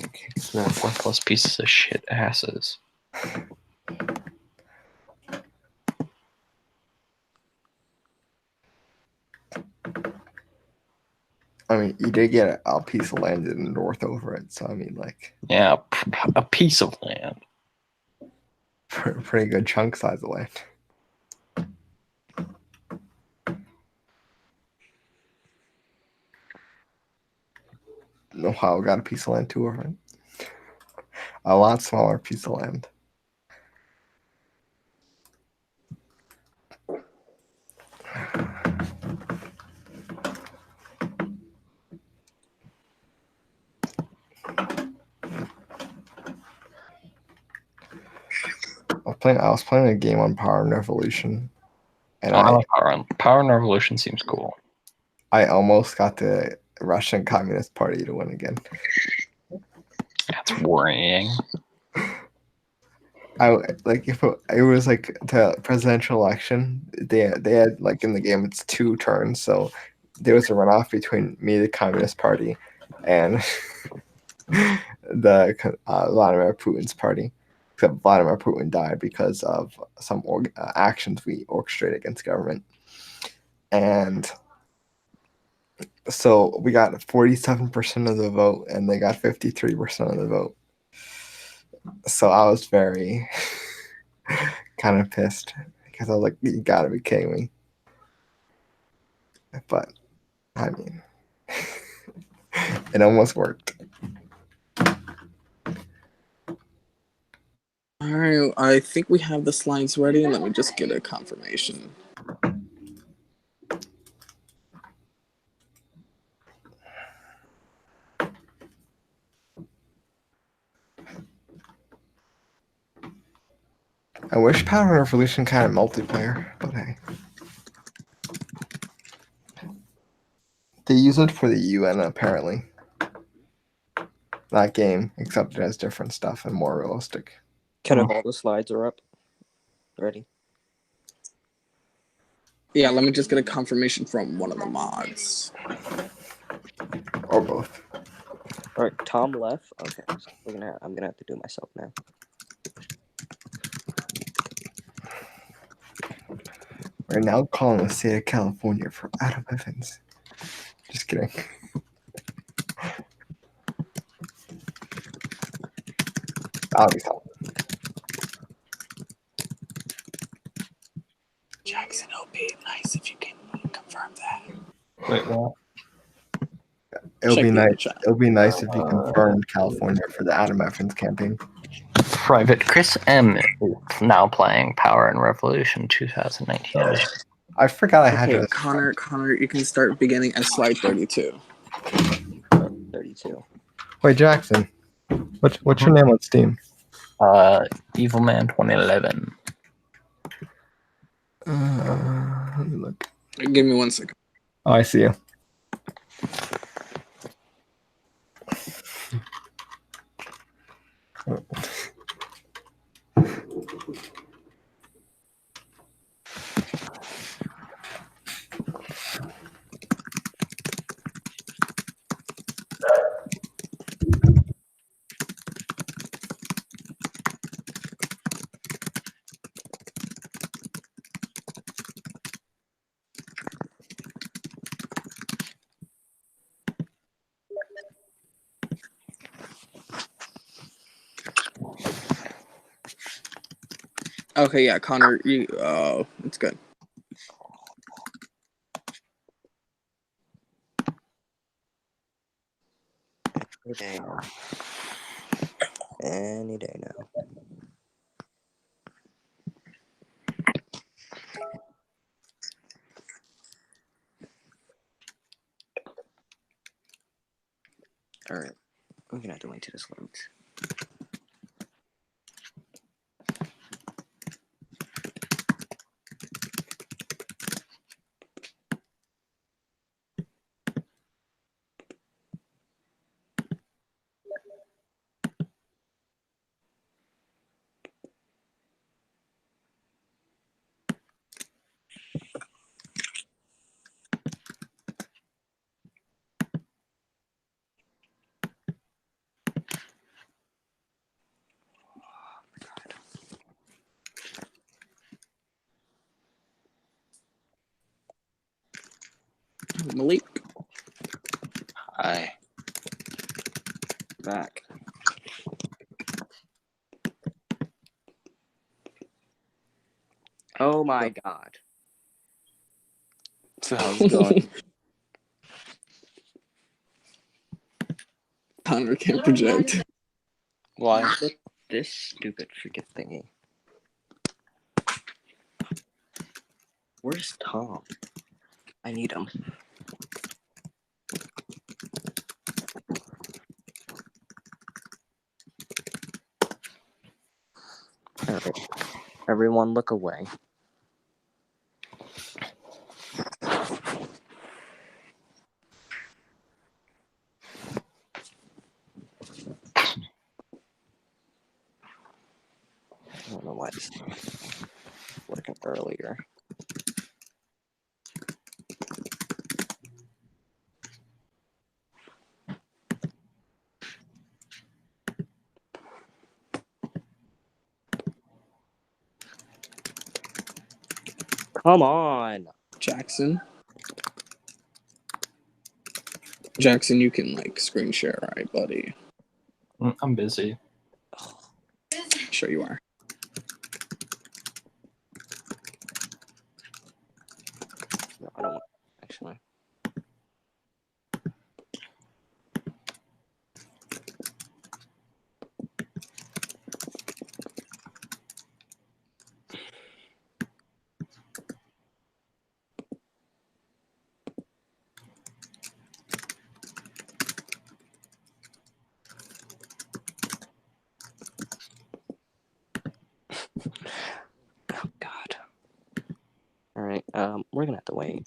They're worthless pieces of shit asses. I mean, you did get a piece of land in the north over it, so I mean, like, yeah, a piece of land. Pretty good chunk size of land. Ohio got a piece of land too, right? A lot smaller piece of land. I was playing a game on Power and Revolution, and I like Power and Revolution seems cool. I almost got the Russian Communist Party to win again. That's worrying. If it was like the presidential election, they had like in the game it's 2 turns, so there was a runoff between me, the Communist Party, and the Vladimir Putin's party. Except Vladimir Putin died because of some actions we orchestrated against government. And so we got 47% of the vote, and they got 53% of the vote. So I was very kind of pissed because I was like, you gotta be kidding me. But I mean, it almost worked. All right, I think we have the slides ready. Let me just get a confirmation. I wish Power Revolution kind of multiplayer, but hey. They use it for the UN apparently. That game, except it has different stuff and more realistic. Kenneth, all the slides are up. Ready. Yeah, let me just get a confirmation from one of the mods. Or both. All right, Tom left. Okay, so I'm gonna have to do it myself now. We're now calling the state of California for Adam Evans. Just kidding. That'll be fun. Jackson, it'll be nice if you can confirm that. Wait, what? It'll Check be the nice. chat. It'll be nice if you confirmed California for the Adam Evans campaign. Private Chris M is now playing Power and Revolution 2019 edition. I forgot I had Okay, to. Connor, you can start beginning at slide 32. 32. Wait, Jackson. What's your name on Steam? Evilman 2011. Let me look. Give me 1 second. Oh, I see you. Okay, yeah, Connor, it's good. Any day now. Any day now. All right, I'm gonna have to link to the slides. Malik. Hi. Back. Oh my god. So how's it going? Connor can't project. Why? This stupid freaking thingy. Where's Tom? I need him. All right. Everyone look away. I don't know why this is working earlier. Come on. Jackson. Jackson, you can like screen share, right, buddy? I'm busy. Sure you are. No, I don't want actually. Oh God. All right. We're gonna have to wait.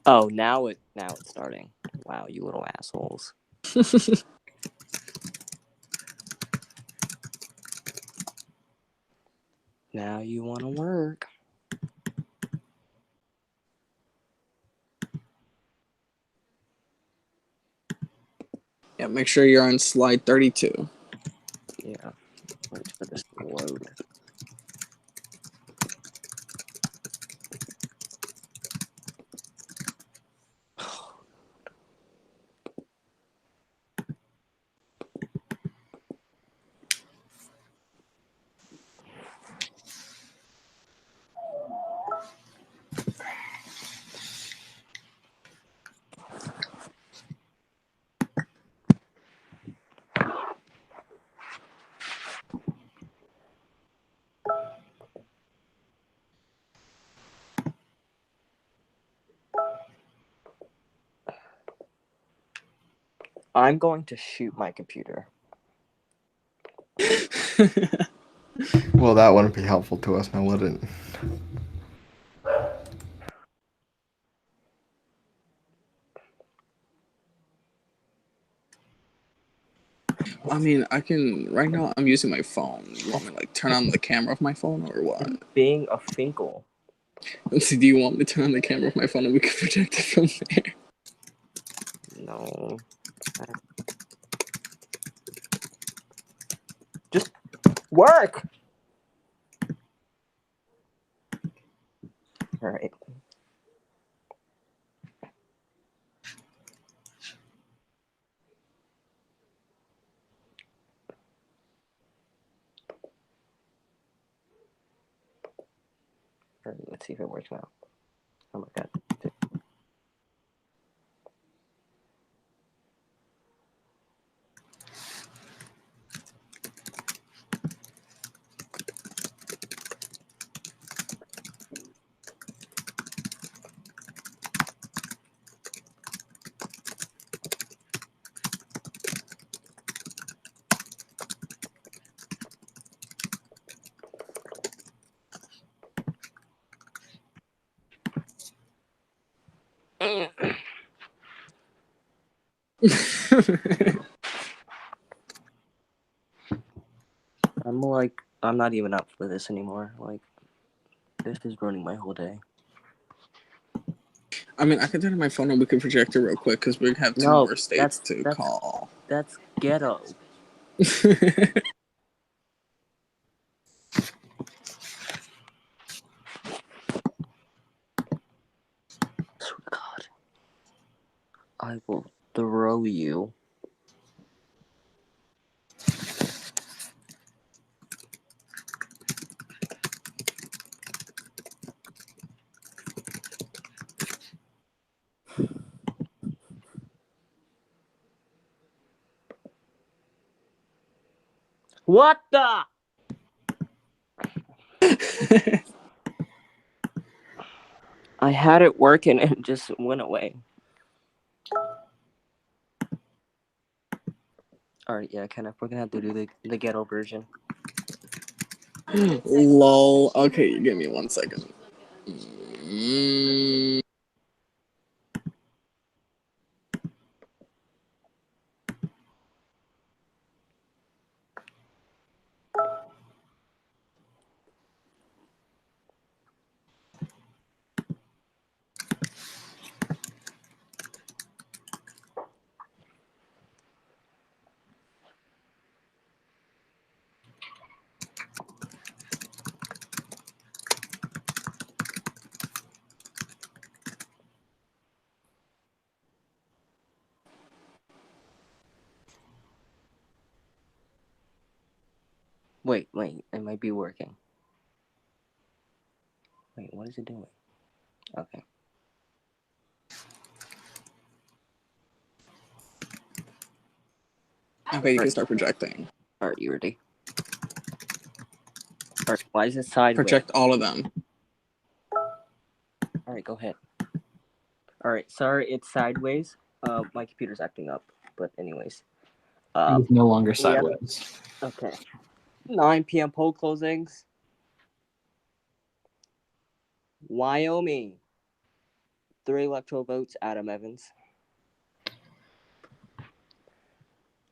Oh, now it's starting. Wow, you little assholes. Now you want to work. Yeah, make sure you're on slide 32. Yeah. Wait for this to load. I'm going to shoot my computer. Well, that wouldn't be helpful to us, now would it? I mean, I can right now. I'm using my phone. You want me to like turn on the camera of my phone or what? Being a Finkel. So do you want me to turn on the camera of my phone and we can project it from there? No. Just work! Alright. Alright, let's see if it works now. Oh my God. I'm not even up for this anymore. Like, this is ruining my whole day. I mean, I can turn on my phone and we can project it real quick because we have two No, more states to call. That's ghetto. Swear to God. I will throw you. What the? I had it working and it just went away. Alright, yeah, Kenneth, we're gonna have to do the ghetto version. Lol. Okay, give me 1 second. Mm. Wait, it might be working. Wait, what is it doing? Okay. Okay, you can start projecting. Alright, you ready? Alright, why is it sideways? Project all of them. Alright, go ahead. Alright, sorry, it's sideways. My computer's acting up. But anyways. It is no longer sideways. Okay. 9 p.m. poll closings. Wyoming. 3 electoral votes, Adam Evans.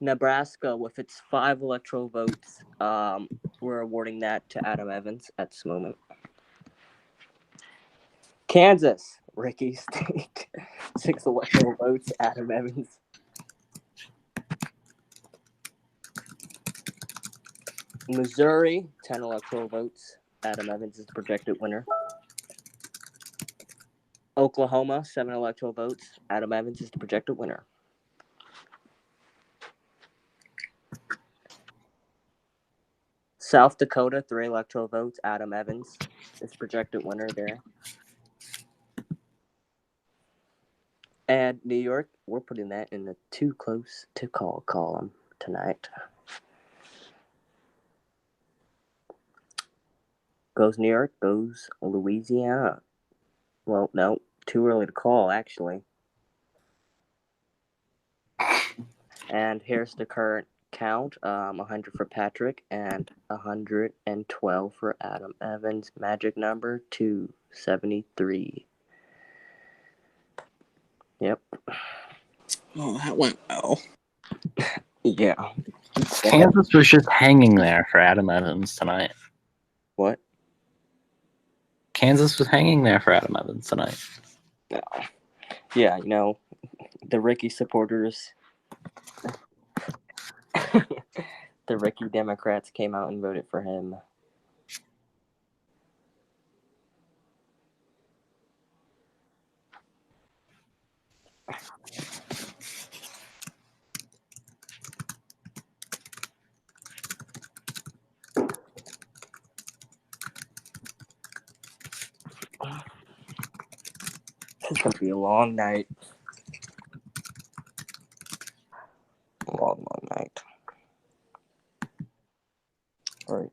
Nebraska, with its 5 electoral votes, we're awarding that to Adam Evans at this moment. Kansas, Ricky State, 6 electoral votes, Adam Evans. Missouri, 10 electoral votes, Adam Evans is the projected winner. Oklahoma, 7 electoral votes, Adam Evans is the projected winner. South Dakota, 3 electoral votes, Adam Evans is projected winner there. And New York, we're putting that in the too close to call column tonight. Goes New York, goes Louisiana. Well, no, too early to call, actually. And here's the current count, 100 for Patrick and 112 for Adam Evans. Magic number 273. Yep. Oh, that went well. Yeah. Kansas was just hanging there for Adam Evans tonight. What? Kansas was hanging there for Adam Evans tonight. Yeah, you know, the Ricky supporters, the Ricky Democrats came out and voted for him. It's gonna be a long night. Long night. All right.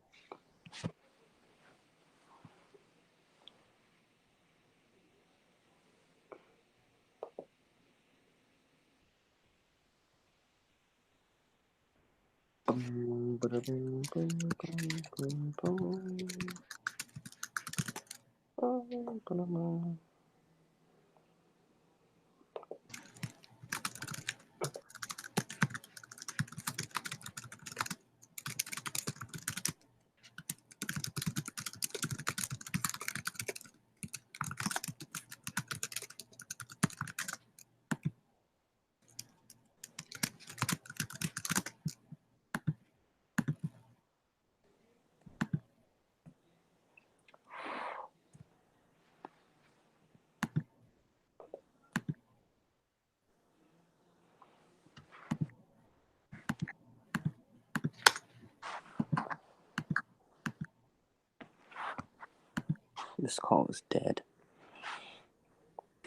This call is dead.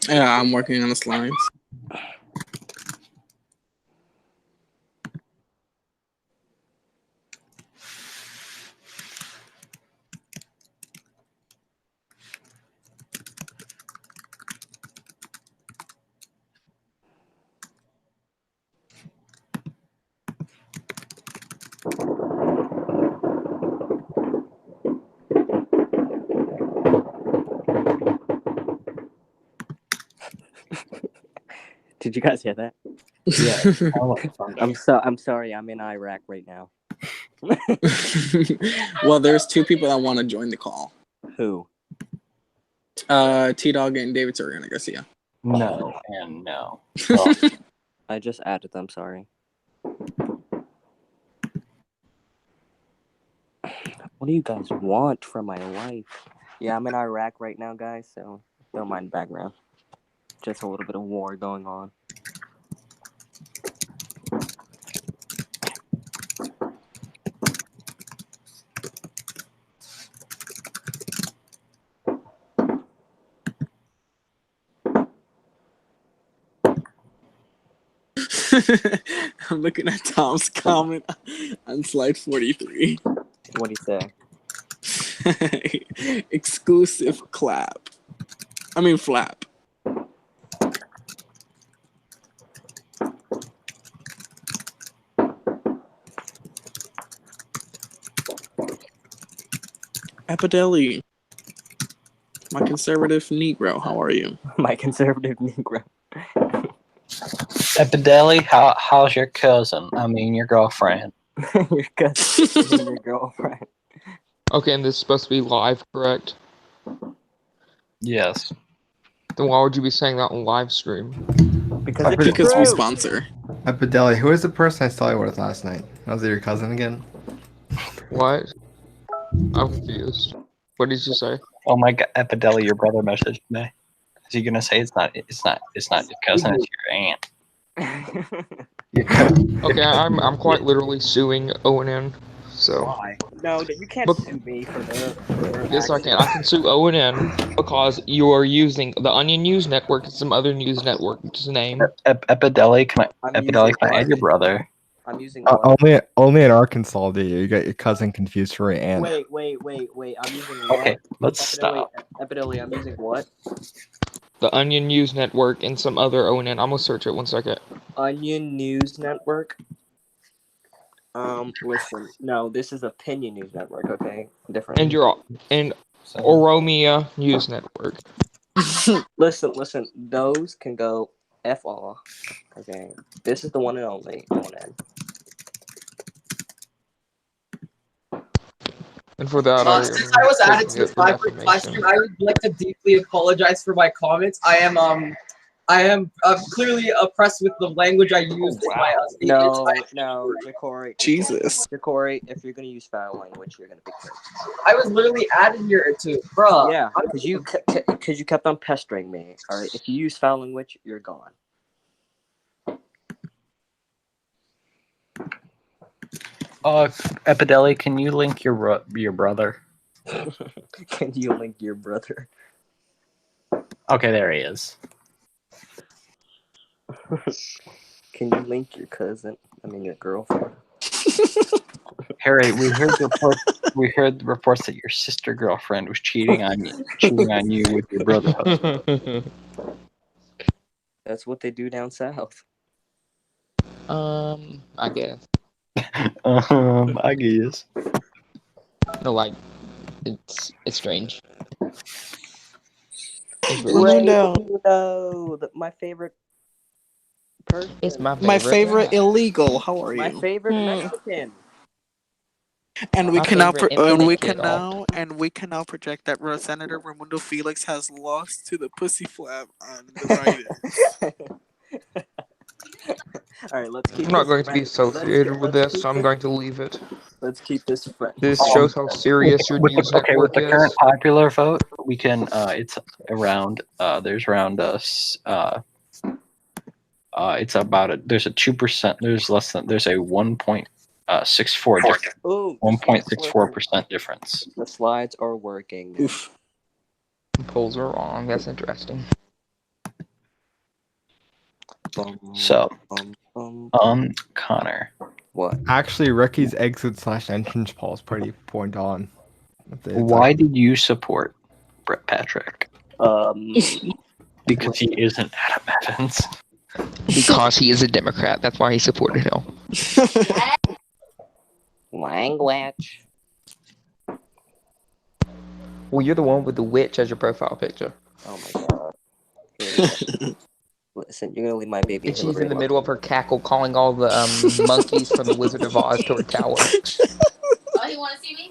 Yeah, I'm working on the slides. Did you guys hear that? Yeah. I'm sorry. I'm in Iraq right now. Well, there's 2 people that want to join the call. Who? T-Dog and David Soriano Garcia. No and no. I just added them. Sorry. What do you guys want from my life? Yeah, I'm in Iraq right now, guys. So don't mind the background. Just a little bit of war going on. I'm looking at Tom's comment on slide 43. What do you say? Exclusive clap. I mean flap. Epideli, my conservative Negro, how are you? My conservative Negro. Epideli, how's your cousin? I mean, your girlfriend. Your cousin and your girlfriend. Okay, and this is supposed to be live, correct? Yes. Then why would you be saying that on live stream? Because I it's heard- Because we true. sponsor. Epideli, who is the person I saw you with last night? Was it your cousin again? What? I'm confused. What did you say? Oh my God, Epideli, your brother messaged me. Is he gonna say it's not your cousin, it's your aunt? Yeah. Okay, I'm quite literally suing ONN. So Why? No, you can't Look- sue me for their yes, I can. I actions. can sue ONN because you are using the Onion News Network and some other news network, which is name. Epideli, can I'm I using add your brother? I'm using what? Only in Arkansas do you get your cousin confused for your aunt. Wait. I'm using what? Okay, let's stop. Epideli, I'm using what? The Onion News Network and some other ONN. I'm gonna search it 1 second. Onion News Network. Listen. No, this is Opinion News Network. Okay, different. And Oromia News Network. Listen. Those can go f off. Okay, this is the one and only ONN. And for that, Since I was added taking to it for my live defamation. stream, I would like to deeply apologize for my comments. I am clearly oppressed with the language I used in my statements. No, Jacory. Jesus. Jacory, if you're gonna use foul language, you're gonna be kicked. I was literally added here to, bro. Yeah, because you kept on pestering me. All right, if you use foul language, you're gone. Epideli, can you link your brother? Can you link your brother? Okay, there he is. Can you link your cousin? I mean, your girlfriend. Harry, we heard the reports that your sister girlfriend was cheating on you with your brother husband. That's what they do down south. I guess. I guess. No, like, it's strange. Raimundo. My favorite person. It's my favorite. My favorite illegal. How are My you? favorite Mexican. And we My can now favorite and we can now project that Senator Raimundo Felix has lost to the pussy flap on the right. All right, let's keep. I'm not going to be associated with this, so I'm going to leave it. Let's keep this friend. This shows how serious your news with network the is. current popular vote, we can. It's around. There's around it's about a. There's a 2%. There's less than. There's a 1.64 difference. Ooh, 1.64% difference. the slides are working. Oof. Polls are wrong. That's interesting. So, Connor. What? Actually, Ricky's exit/entrance poll is pretty point on. Why did you support Brett Patrick? Because he isn't Adam Evans. Because he is a Democrat. That's why he supported him. Language. Well, you're the one with the witch as your profile picture. Oh my god. Listen, you're gonna leave my baby. And she's in the middle of her cackle calling all the monkeys from the Wizard of Oz to her tower. Oh, you want to see me?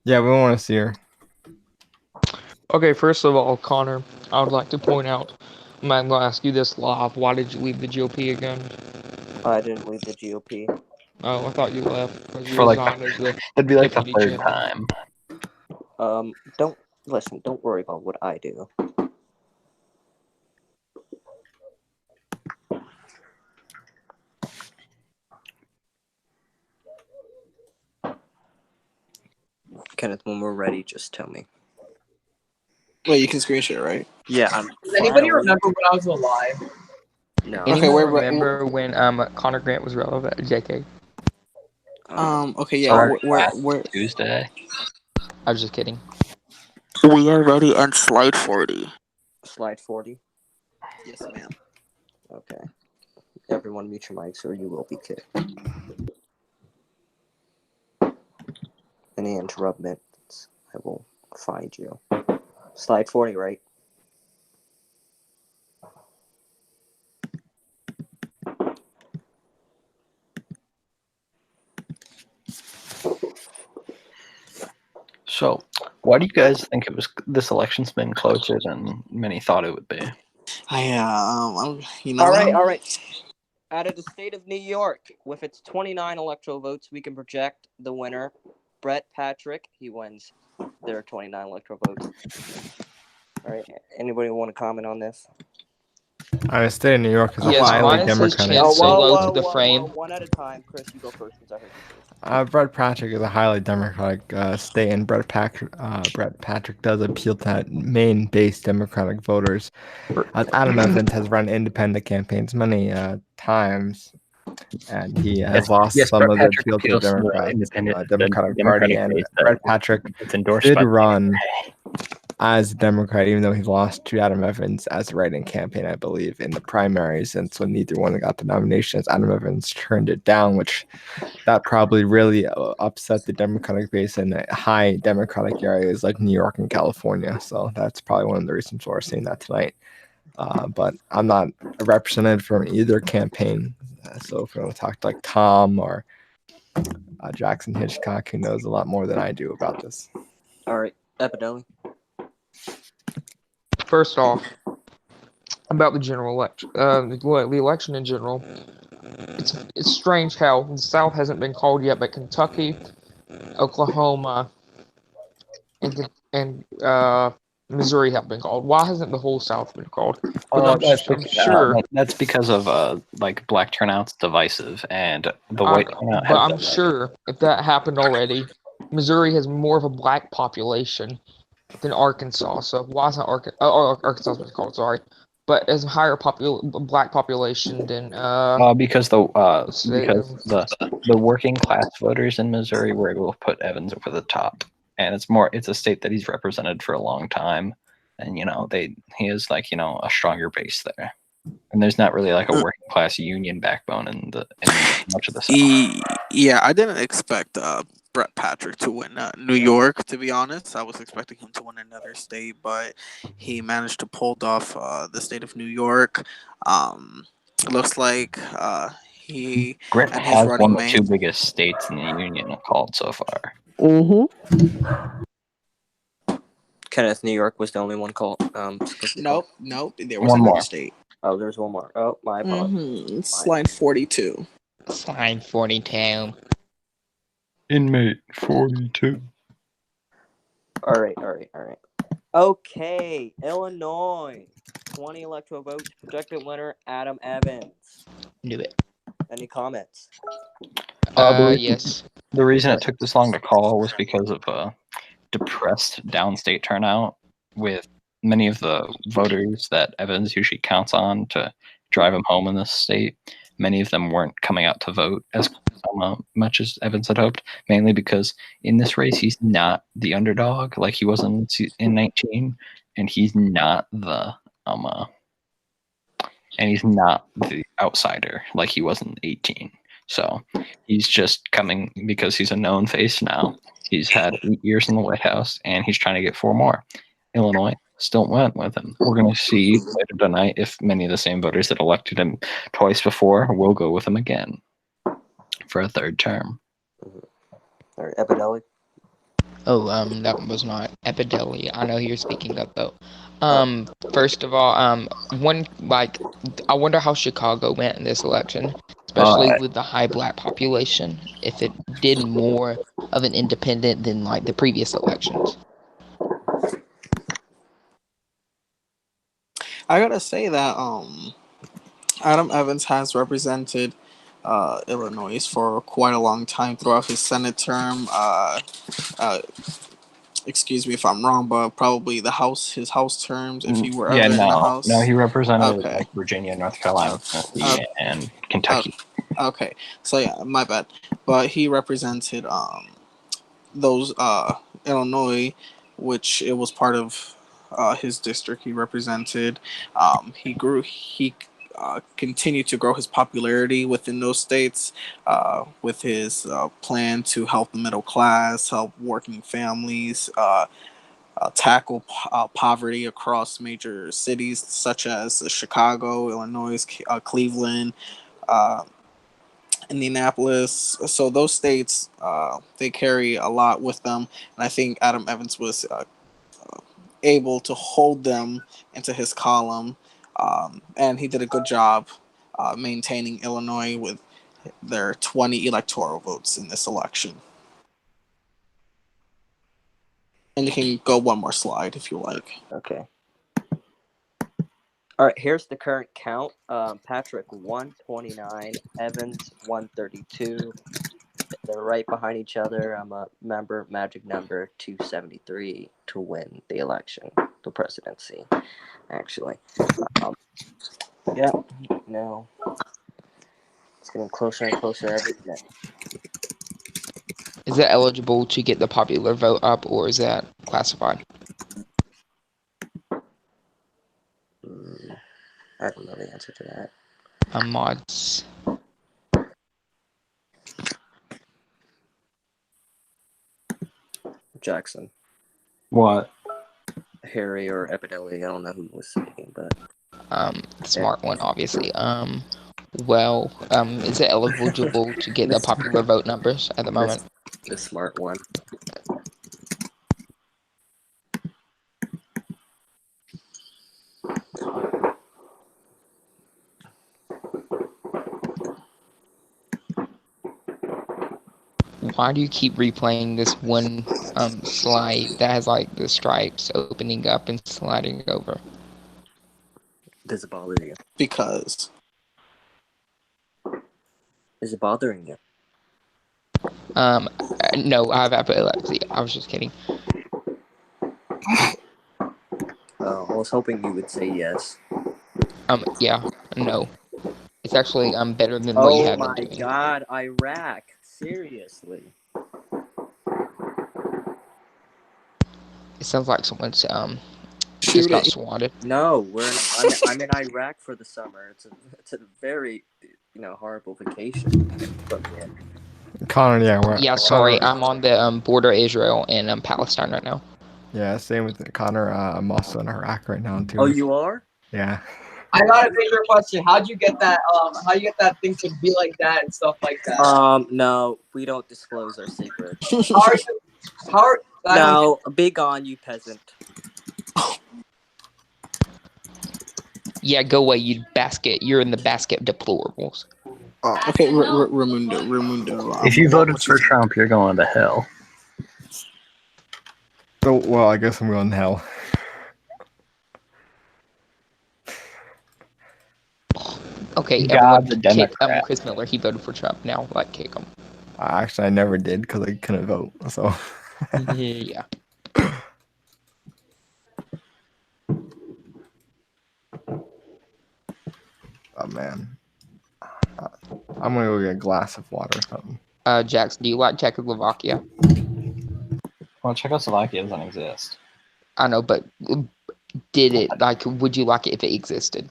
Yeah, we want to see her. Okay, first of all, Connor, I would like to point out, I'm going to ask you this live. Why did you leave the GOP again? I didn't leave the GOP. Oh, I thought you left. Because you For like, resigned as the it'd be like the deputy third chairman. time. Don't worry about what I do. Kenneth, when we're ready, just tell me. Wait, you can screen share, right? Yeah, Does anybody remember when I was alive? No. Okay, Anyone we're remember when Connor Grant was relevant? JK. okay, yeah, Sorry, we're last we're Tuesday. I was just kidding. we are ready on slide 40. Slide 40. Yes, ma'am. Okay. Everyone mute your mics or you will be kicked. Any interruptions, I will find you. Slide 40, right? So, why do you guys think this election's been closer than many thought it would be? You know. All right. Out of the state of New York, with its 29 electoral votes, we can project the winner, Brett Patrick. He wins. There are 29 electoral votes. All right. Anybody want to comment on this? The state of New York is a Yes, highly why is his Democratic chin so state. low to the frame? One at a time. Chris, you go first since I heard you first. Brett Patrick is a highly Democratic state, and Brett Patrick does appeal to Maine-based Democratic voters. As Adam Evans has run independent campaigns many times, and he has lost Yes, some Brett of the Patrick appeal to the appeals to the Democrats, the Democratic Party, Democratic and base Brett that Patrick it's endorsed did by. run as a Democrat, even though he lost to Adam Evans as a write-in campaign, I believe, in the primaries. And so neither one got the nominations. Adam Evans turned it down, which that probably really upset the Democratic base in high Democratic areas like New York and California. So that's probably one of the reasons why we're seeing that tonight. But I'm not a representative from either campaign. So if we want to talk to like Tom or Jackson Hitchcock, who knows a lot more than I do about this. All right. Epidemic. First off, about the general election, the election in general, it's strange how the South hasn't been called yet, but Kentucky, Oklahoma, and Missouri have been called. Why hasn't the whole South been called? But I'm sure. That's because of like black turnout's divisive, and the white turnout. But I'm sure if that happened already, Missouri has more of a black population than Arkansas. So why isn't Arkansas been called? Sorry, but as a higher black population than because the working class voters in Missouri were able to put Evans over the top, and it's a state that he's represented for a long time, and he is like a stronger base there, and there's not really like a working class union backbone in much of the South. Yeah, I didn't expect Brett Patrick to win New York. To be honest, I was expecting him to win another state, but he managed to pull off the state of New York. It looks like he Brett and has his running one of the mate. two biggest states in the union called so far. Kenneth, New York was the only one called. Nope. There was One another more. state. Oh, there's one more. Oh, my apologies. Slide 42. Slide 42. Inmate 42. All right. Okay, Illinois. 20 electoral votes. Projected winner, Adam Evans. Knew it. Any comments? Yes. The reason it took this long to call was because of depressed downstate turnout, with many of the voters that Evans usually counts on to drive him home in this state. Many of them weren't coming out to vote as much as Evans had hoped, mainly because in this race he's not the underdog like he was in 19, and he's not the and he's not the outsider like he was in 18. So he's just coming because he's a known face now. He's had 8 years in the White House, and he's trying to get 4 more. Illinois still went with him. We're going to see later tonight if many of the same voters that elected him twice before will go with him again for a third term. All right, Epidemic. Oh, that was not Epideli. I know who you're speaking of, though. First of all, I wonder how Chicago went in this election, especially with the high black population. If it did more of an independent than like the previous elections. I gotta say that Adam Evans has represented Illinois for quite a long time throughout his Senate term. excuse me if I'm wrong, but probably his house terms if he were Yeah, ever in the no, house. he represented Okay. like Virginia, North Carolina, Tennessee, Okay. and Kentucky. Okay, so yeah, my bad. But he represented those Illinois, which it was part of his district. He represented. He continued to grow his popularity within those states with his plan to help the middle class, help working families, tackle poverty across major cities such as Chicago, Illinois, Cleveland. Uh, Indianapolis. So those states, they carry a lot with them, and I think Adam Evans was able to hold them into his column, and he did a good job maintaining Illinois with their 20 electoral votes in this election. And you can go one more slide if you like. Okay. All right, here's the current count. Patrick 129, Evans 132. They're right behind each other. I'm a member, magic number 273 to win the election, the presidency, actually. Yeah, no. It's getting closer and closer every day. Is it eligible to get the popular vote up, or is that classified? I don't know the answer to that. Mods. Jackson, What? Harry, or Epideli. I don't know who was speaking, but Smart one, obviously. Well, is it eligible to get the popular vote numbers at the moment? The smart one. Why do you keep replaying this one slide that has like the stripes opening up and sliding over? Does it bother you? Because. Is it bothering you? No, I have epilepsy. I was just kidding. I was hoping you would say yes. Yeah, no. It's actually better than what you have been doing. Oh my God, Iraq! Seriously. It sounds like someone's just Shoot got it. swatted. No, I'm in Iraq for the summer. It's a very horrible vacation. Put me in. Connor, yeah, Yeah, sorry, I'm on the border of Israel and Palestine right now. Yeah, same with Connor. I'm also in Iraq right now too. Oh, you are? Yeah. I got a bigger question. How'd you get that? How you get that thing to be like that and stuff like that? No, we don't disclose our secrets. How are you? How are? No, be gone, you peasant. Yeah, go away, you basket. You're in the basket of deplorables. Okay, Raimundo. If you voted for Trump, you're going to hell. So, well, I guess I'm going to hell. Okay, God, the everyone kick Democrat. Chris Miller. He voted for Trump. Now, kick him. Actually, I never did because I couldn't vote. So. Yeah. Oh man. I'm gonna go get a glass of water or something. Jax, do you like Czechoslovakia? Well, Czechoslovakia doesn't exist. I know, but did it, would you like it if it existed?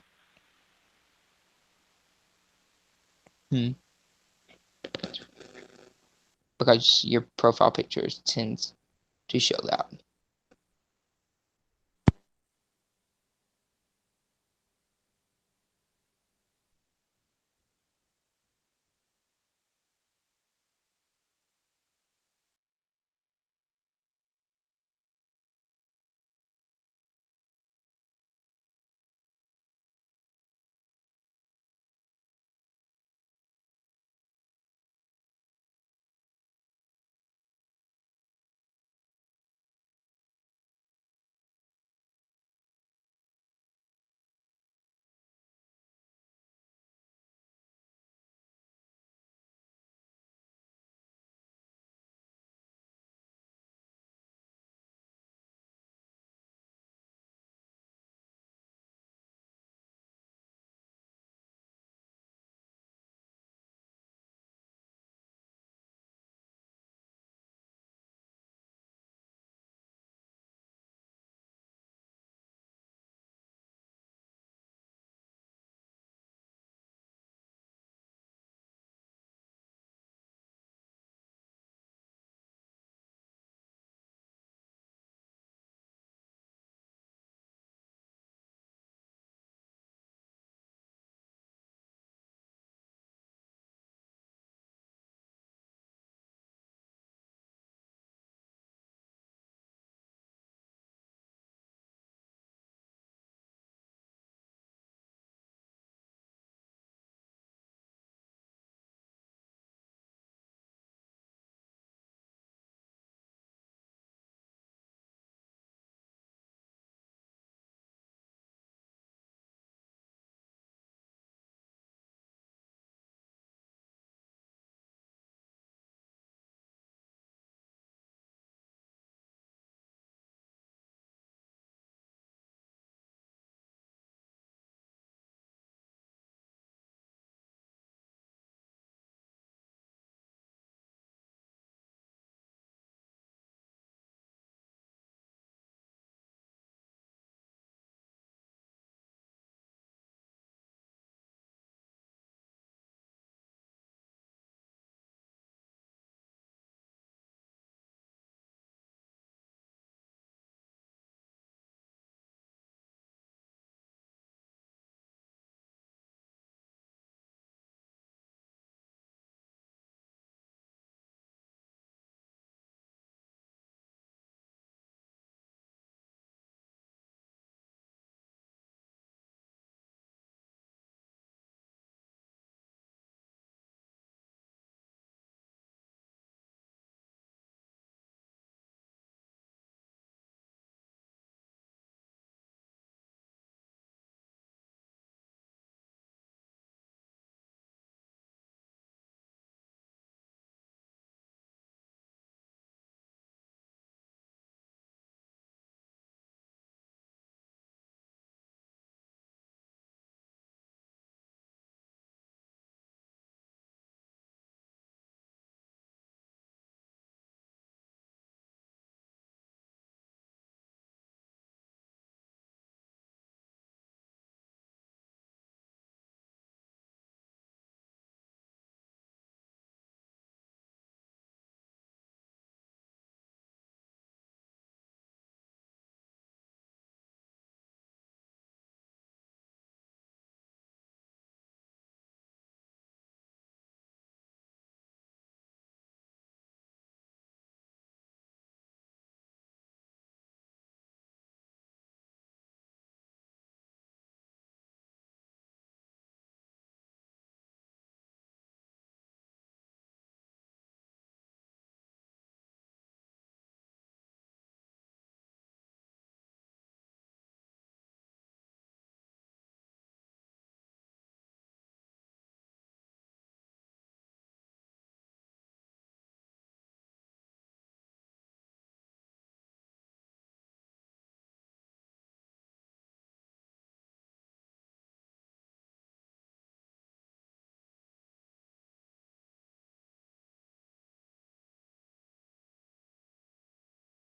Because your profile picture tends to show that.